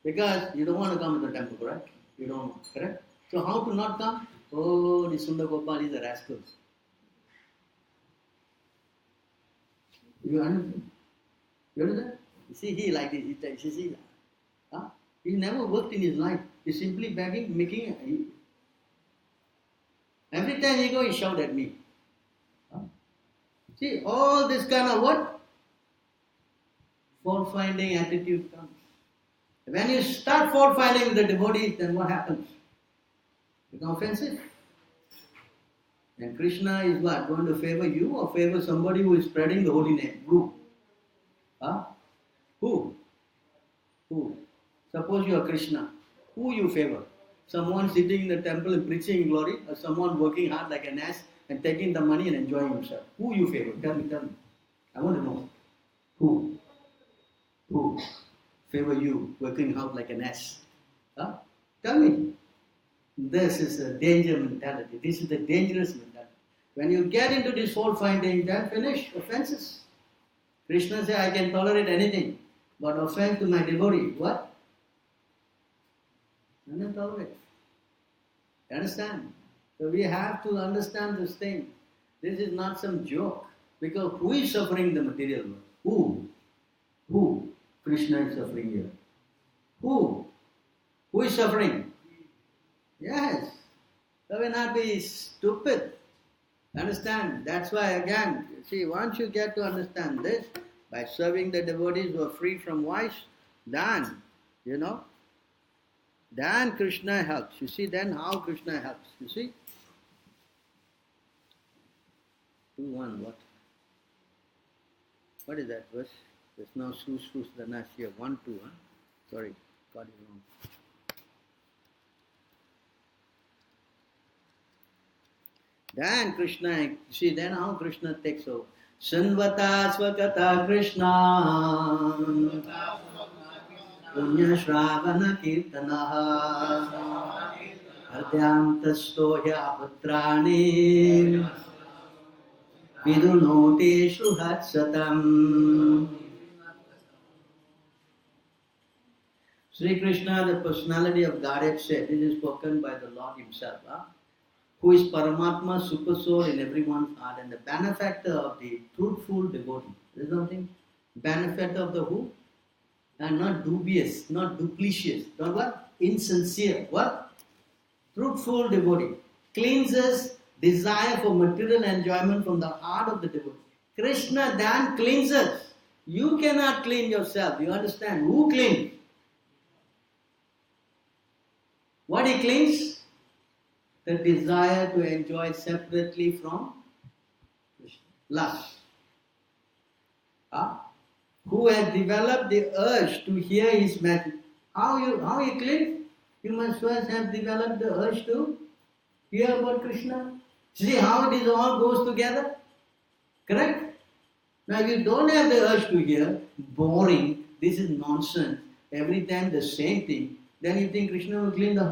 Because you don't want to come to the temple, correct? You don't want, correct? So how to not come? Oh, the Sundar Gopāl is a rascal. You understand? You understand? You see, he like this. You see, he never worked in his life. He's simply begging, making. Every time he go, he shout at me. See, all this kind of what? Fault-finding attitude comes. When you start fault-finding with the devotees, then what happens? Become offensive. And Krishna is what? Going to favor you or favor somebody who is spreading the holy name? Who? Who? Suppose you are Krishna. Who you favor? Someone sitting in the temple and preaching in glory, or someone working hard like an ass and taking the money and enjoying himself? Who you favor? Tell me. I want to know. Who? Who favor you working hard like an ass? Tell me. This is a danger mentality. This is the dangerous mentality. When you get into this fault finding, then finish offenses. Krishna says, I can tolerate anything, but offense to my devotee, what? I don't tolerate. You understand? So we have to understand this thing. This is not some joke. Because who is suffering the material world? Who? Krishna is suffering here. Who? Who is suffering? Yes. So we not be stupid. Understand? That's why again, see, once you get to understand this, by serving the devotees who are free from vice, then, then Krishna helps. You see, then how Krishna helps. You see? 2-1, what? What is that verse? There's no sus danas here. 1-2, huh? Sorry, got it wrong. Then Krishna, see, then how Krishna takes over. Sanvata svakata Krishna Punya Shravana Kirtanaha Ardhyam Tastohya Putrani Vidunoti Shuhatsatam. Sri Krishna, the personality of Godhead, said, this is spoken by the Lord himself, who is Paramatma, super soul in everyone's heart and the benefactor of the truthful devotee. There is something? Benefactor of the who? And not dubious, not duplicitous, not what? Insincere. What? Truthful devotee. Cleanses desire for material enjoyment from the heart of the devotee. Krishna then cleanses. You cannot clean yourself. You understand? Who cleans? What he cleans? The desire to enjoy separately from lust. Who has developed the urge to hear his message. How you clean? You must first have developed the urge to hear about Krishna. See how it all goes together? Correct? Now if you don't have the urge to hear, boring, this is nonsense, every time the same thing, then you think Krishna will clean the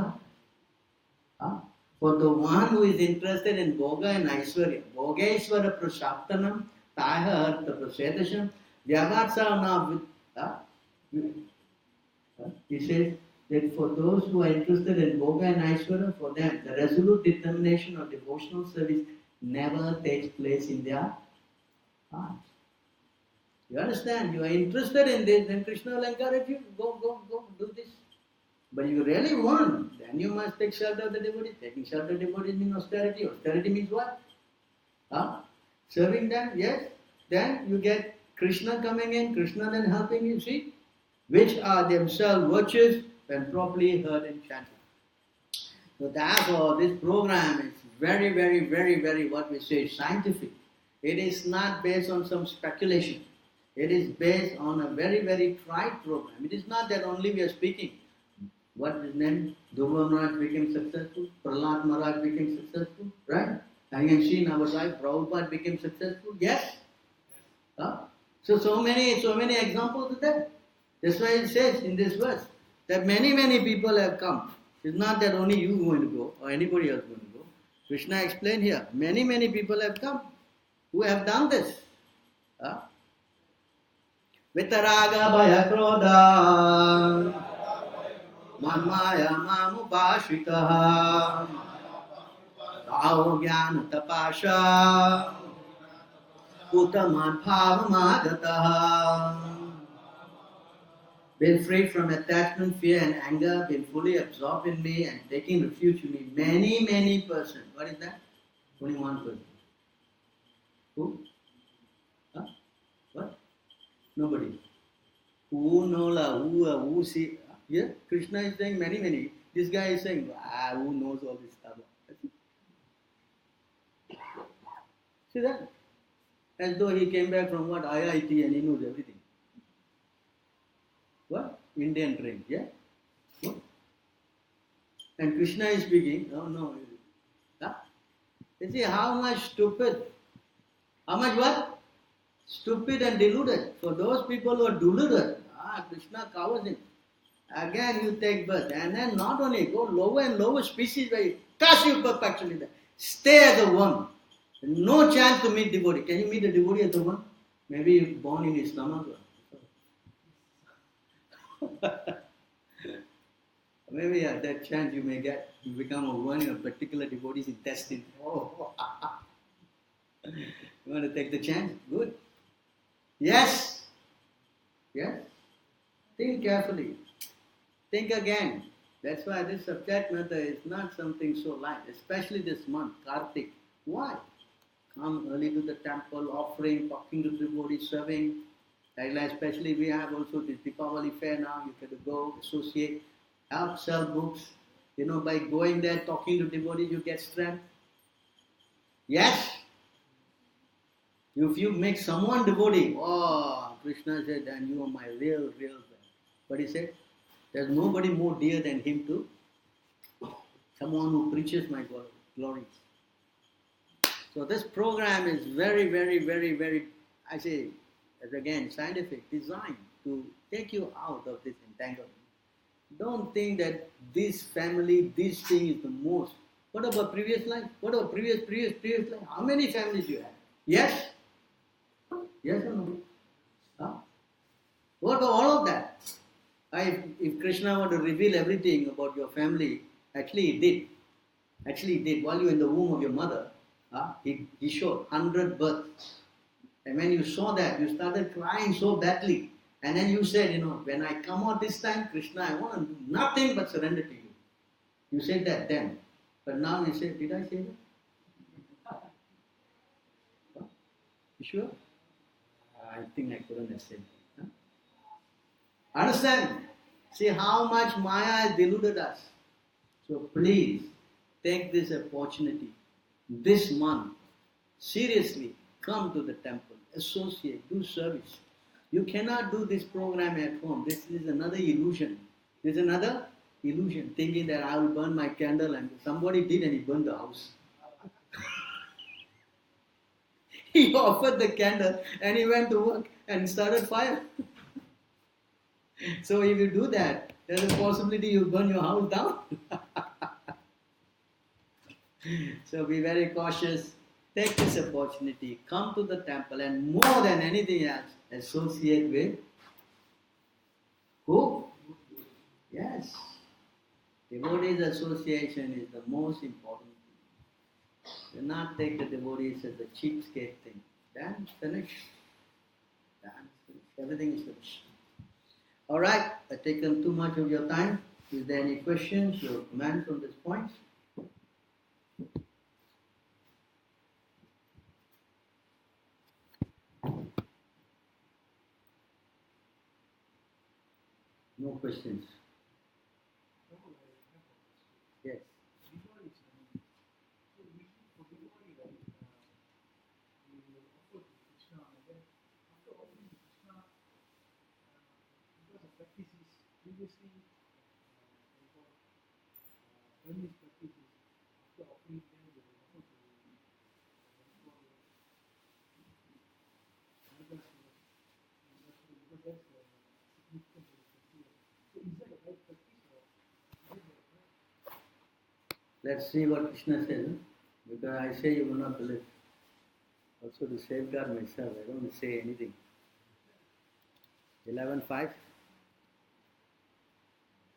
heart? For the one who is interested in Bhoga and Aishwarya, Bhogaishwara Prashaptanam, Taha Artha Prasedasham, Vyavatsana with. He says that for those who are interested in Bhoga and Aishwarya, for them, the resolute determination of devotional service never takes place in their heart. You understand? You are interested in this, then Krishna will encourage you, go, do this. But you really want, then you must take shelter of the devotees. Taking shelter of the devotees means austerity. Austerity means what? Huh? Serving them, yes. Then you get Krishna coming in, Krishna then helping you, see? Which are themselves virtues when properly heard and chanted. So therefore, this program is very, very, very, very, what we say, scientific. It is not based on some speculation. It is based on a very, very tried program. It is not that only we are speaking. What is named? Dhruva Maharaj became successful, Prahlad Maharaj became successful, right? And you can see in our life, Prabhupada became successful, yes? Huh? So many examples are there. That's why it says in this verse that many people have come. It's not that only you going to go or anybody else going to go. Krishna explained here, many people have come who have done this. Huh? Vitaraga bhaya krodha manmaya mamupashitaha rao jnana tapasha uttaman bhavamagataha. Been free from attachment, fear and anger, been fully absorbed in me and taking refuge in me. Many persons. What is that? Only one person. Who? Huh? What? Nobody. Who knows? Who see? Yeah, Krishna is saying many. This guy is saying, who knows all this stuff? See that? As though he came back from what? IIT and he knows everything. What? Indian train, yeah? What? And Krishna is speaking, no. Huh? You see how much stupid, how much what? Stupid and deluded. For those people who are deluded, Krishna covers him. Again you take birth. And then not only go lower and lower species where you cast you perpetually there. Stay as a worm. No chance to meet devotee. Can you meet a devotee as a worm? Maybe you're born in his stomach. Maybe that chance you may get. You become a worm in a particular devotee's intestine. Oh. You want to take the chance? Good. Yes. Yes. Think carefully. Think again. That's why this subject matter is not something so light, especially this month, Kartik. Why? Come early to the temple, offering, talking to devotees, serving. Like especially we have also this Deepavali fair now. You can go, associate, help, sell books. By going there, talking to devotees, you get strength. Yes. If you make someone devotee, Krishna said, then you are my real friend. But he said, there's nobody more dear than him to someone who preaches my glories. So this program is very, I say, again, scientific, designed to take you out of this entanglement. Don't think that this family, this thing is the most. What about previous life? What about previous life? How many families you have? Yes? Yes or no? Huh? What about all of that? If Krishna were to reveal everything about your family, actually he did. While you were in the womb of your mother, he showed 100 births. And when you saw that, you started crying so badly. And then you said, when I come out this time, Krishna, I want to do nothing but surrender to you. You said that then. But now you say, did I say that? You sure? I think I couldn't have said that. Understand? See how much Maya has deluded us. So please, take this opportunity. This month, seriously, come to the temple, associate, do service. You cannot do this program at home. This is another illusion. There's another illusion, thinking that I will burn my candle, and somebody did and he burned the house. He offered the candle and he went to work and started fire. So if you do that, there's a possibility you burn your house down. So be very cautious. Take this opportunity. Come to the temple and more than anything else, associate with who? Yes. Devotees association is the most important thing. Do not take the devotees as a cheapskate thing. Then finish. Everything is finished. Alright, I've taken too much of your time. Is there any questions or comments on this point? No questions. Yes. Let's see what Krishna says, because I say you will not believe. Also to safeguard myself, I don't say anything. 11.5.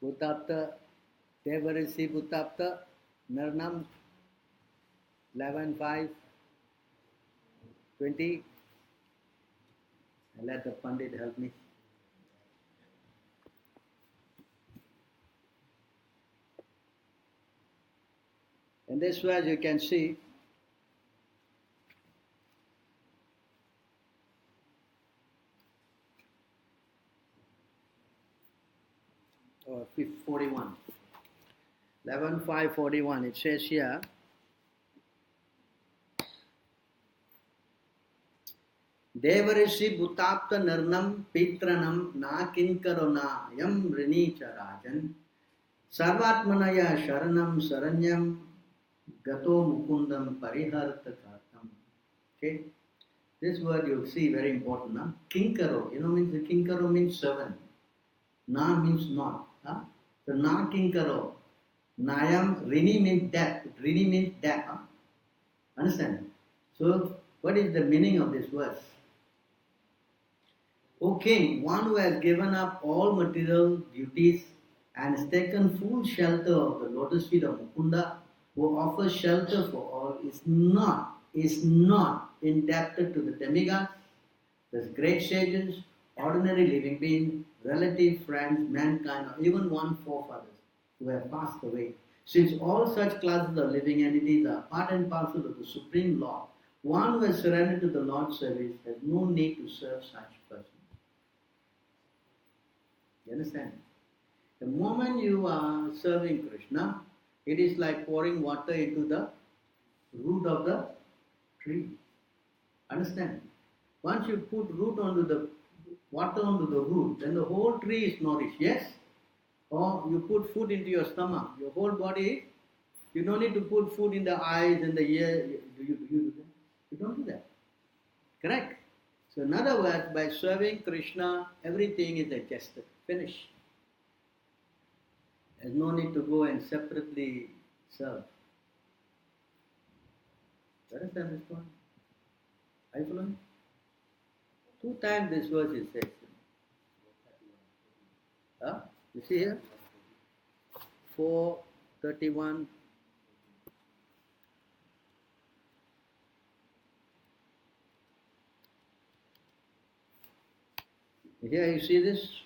Bhutapta Devarisi Bhutapta Narnam 11.5 20. Let the Pandit help me. In this verse you can see or 41. 11.5.41. It says here, Devarishi Bhutapta Narnam Pitranam Na Kinkarona Yam Rinicha Rajan Sarvatmanaya Sharanam Saranyam Gato Mukundam Pariharta Kartam. Okay? This word you see very important. Huh? Kinkaro, means the Kinkaro means servant. Na means not. Huh? So Na Kinkaro. Nayam Rini means death. Rini means death. Huh? Understand? So what is the meaning of this verse? O king, one who has given up all material duties and has taken full shelter of the lotus feet of Mukunda, who offers shelter for all, is not indebted to the demigods, the great sages, ordinary living beings, relative friends, mankind, or even one's forefathers who have passed away. Since all such classes of living entities are part and parcel of the Supreme Lord, one who has surrendered to the Lord's service has no need to serve such persons. You understand? The moment you are serving Krishna, it is like pouring water into the root of the tree. Understand? Once you put water onto the root, then the whole tree is nourished. Yes? Or you put food into your stomach, your whole body. You don't need to put food in the eyes and the ears. Do you do that? You don't do that. Correct? So in other words, by serving Krishna, everything is adjusted. Finished. There's no need to go and separately serve. Understand this one? Are you following? 2 times this verse is said. Huh? You see here? 4:31. Here you see this?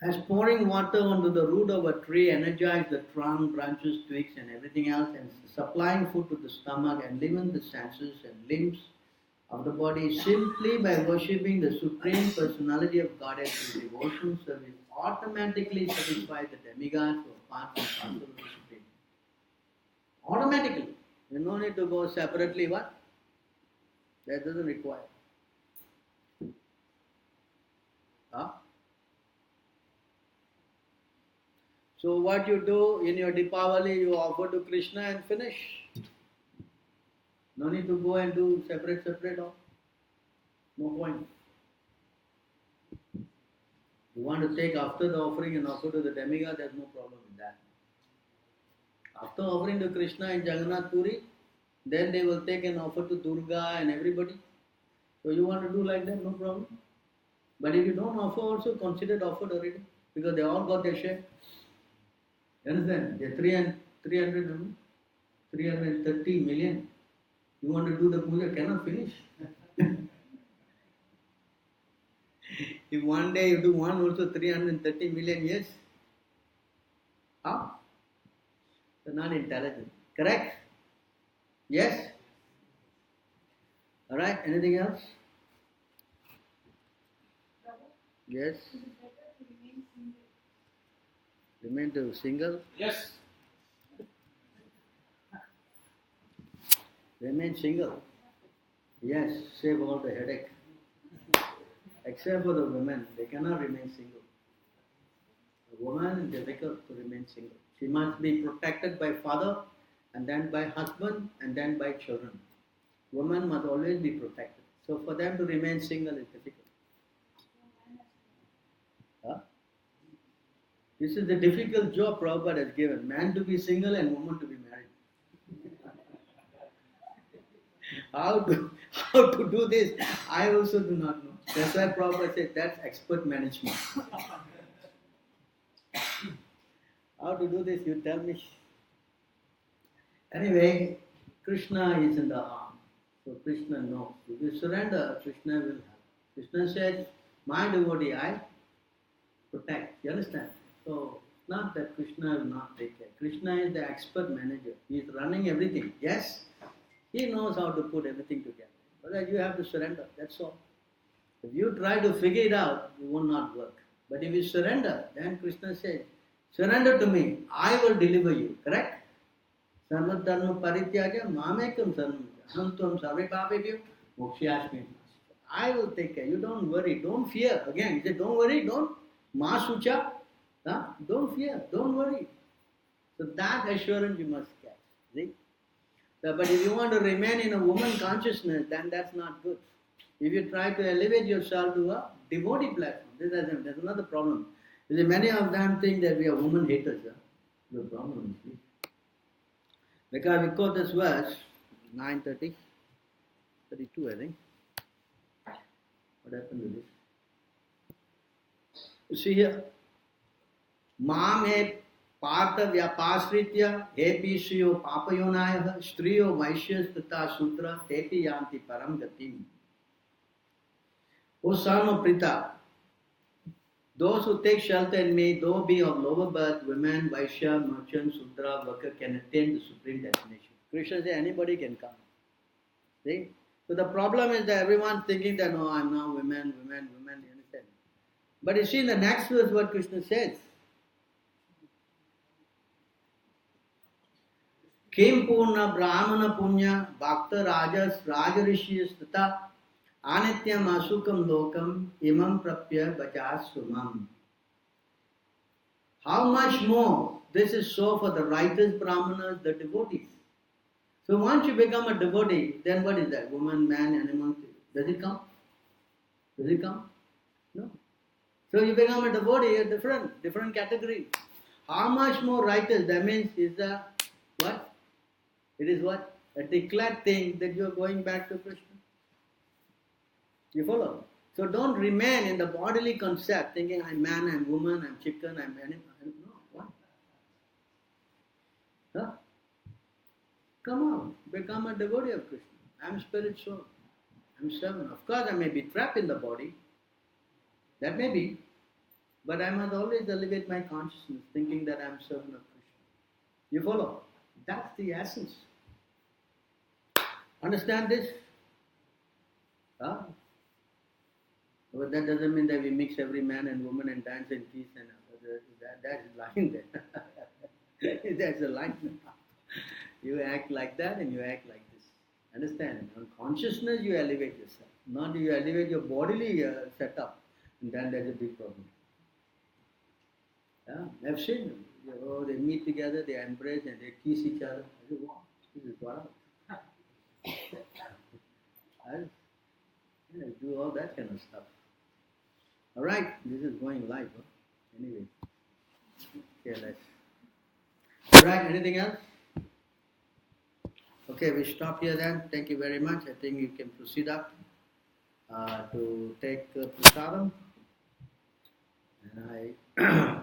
As pouring water onto the root of a tree energizes the trunk, branches, twigs and everything else, and supplying food to the stomach and even the senses and limbs of the body, simply by worshipping the Supreme Personality of Godhead through devotional service, automatically satisfies the demigods who are part and parcel of the Supreme. Automatically. You no need to go separately, what? That doesn't require. Huh? So what you do in your Deepavali, you offer to Krishna and finish. No need to go and do separate. No point. You want to take after the offering and offer to the demigod, there's no problem with that. After offering to Krishna in Jagannath Puri, then they will take and offer to Durga and everybody. So you want to do like that, no problem. But if you don't offer also, consider it offered already. Because they all got their share. You understand? They're 330 million. You want to do the puja, cannot finish. If one day you do one, also 330 million years. How? You're not intelligent. Correct? Yes? Alright, anything else? Yes? Remain to single? Yes. Remain single? Yes, save all the headache. Except for the women, they cannot remain single. A woman is difficult to remain single. She must be protected by father, and then by husband, and then by children. Women must always be protected. So for them to remain single is difficult. Huh? This is the difficult job Prabhupada has given. Man to be single and woman to be married. How to do this? I also do not know. That's why Prabhupada said that's expert management. How to do this, you tell me. Anyway, Krishna is in the arm. So Krishna knows. If you surrender, Krishna will help. Krishna says, my devotee I protect. You understand? So it's not that Krishna will not take care. Krishna is the expert manager. He is running everything. Yes? He knows how to put everything together. But you have to surrender. That's all. If you try to figure it out, it will not work. But if you surrender, then Krishna says, surrender to me, I will deliver you. Correct? Sarva dharma parityaja mamekam sarvam anantam sarve papebhyo mokshayasmi. I will take care. You don't worry. Don't fear. Again, he said, don't worry. Don't. Ma sucha. Don't fear. Don't worry. So that assurance you must get. See? But if you want to remain in a woman consciousness, then that's not good. If you try to elevate yourself to a devotee platform, there's another problem. You see, many of them think that we are woman haters. The problem is because we quote this verse, 9:30, 32, I think. What happened to this? You see here, Mam he partha vyapasritya he pishiyo papayonaya striyo vaishyas tata sutra tepi yanti param gatim. O son of Prita, those who take shelter in me, though be of lower birth, women, Vaishya, merchant, Sudra, worker, can attain the supreme destination. Krishna says anybody can come. See? So the problem is that everyone's thinking that, no, I'm now women, you understand? But you see in the next verse what Krishna says. Kim purna brahmana punya bhakta rajas rajarishiyas tata anityam asukam lokam imam prapya bhajasumam. How much more this is so for the righteous brahmanas, the devotees. So once you become a devotee, then what is that? Woman, man, animal. Does it come? Does it come? No. So you become a devotee, a different category. How much more righteous? That means is a what? It is what? A declared thing that you are going back to Krishna. You follow? So don't remain in the bodily concept thinking I'm man, I'm woman, I'm chicken, I'm animal. No, what? Huh? Come on, become a devotee of Krishna. I'm spirit soul. I'm servant. Of course I may be trapped in the body. That may be. But I must always elevate my consciousness thinking that I'm servant of Krishna. You follow? That's the essence. Understand this? Huh? But that doesn't mean that we mix every man and woman and dance and kiss and that is lying there. That's a line. You act like that and you act like this. Understand? On consciousness you elevate yourself. Not you elevate your bodily setup. And then there's a big problem. Yeah, I've seen them. Oh, they meet together, they embrace and they kiss each other. I say, wow, this is what I do all that kind of stuff. Alright, this is going live. Huh? Anyway. Okay, let's. Alright, anything else? Okay, we stop here then. Thank you very much. I think you can proceed up to take prasadam. And I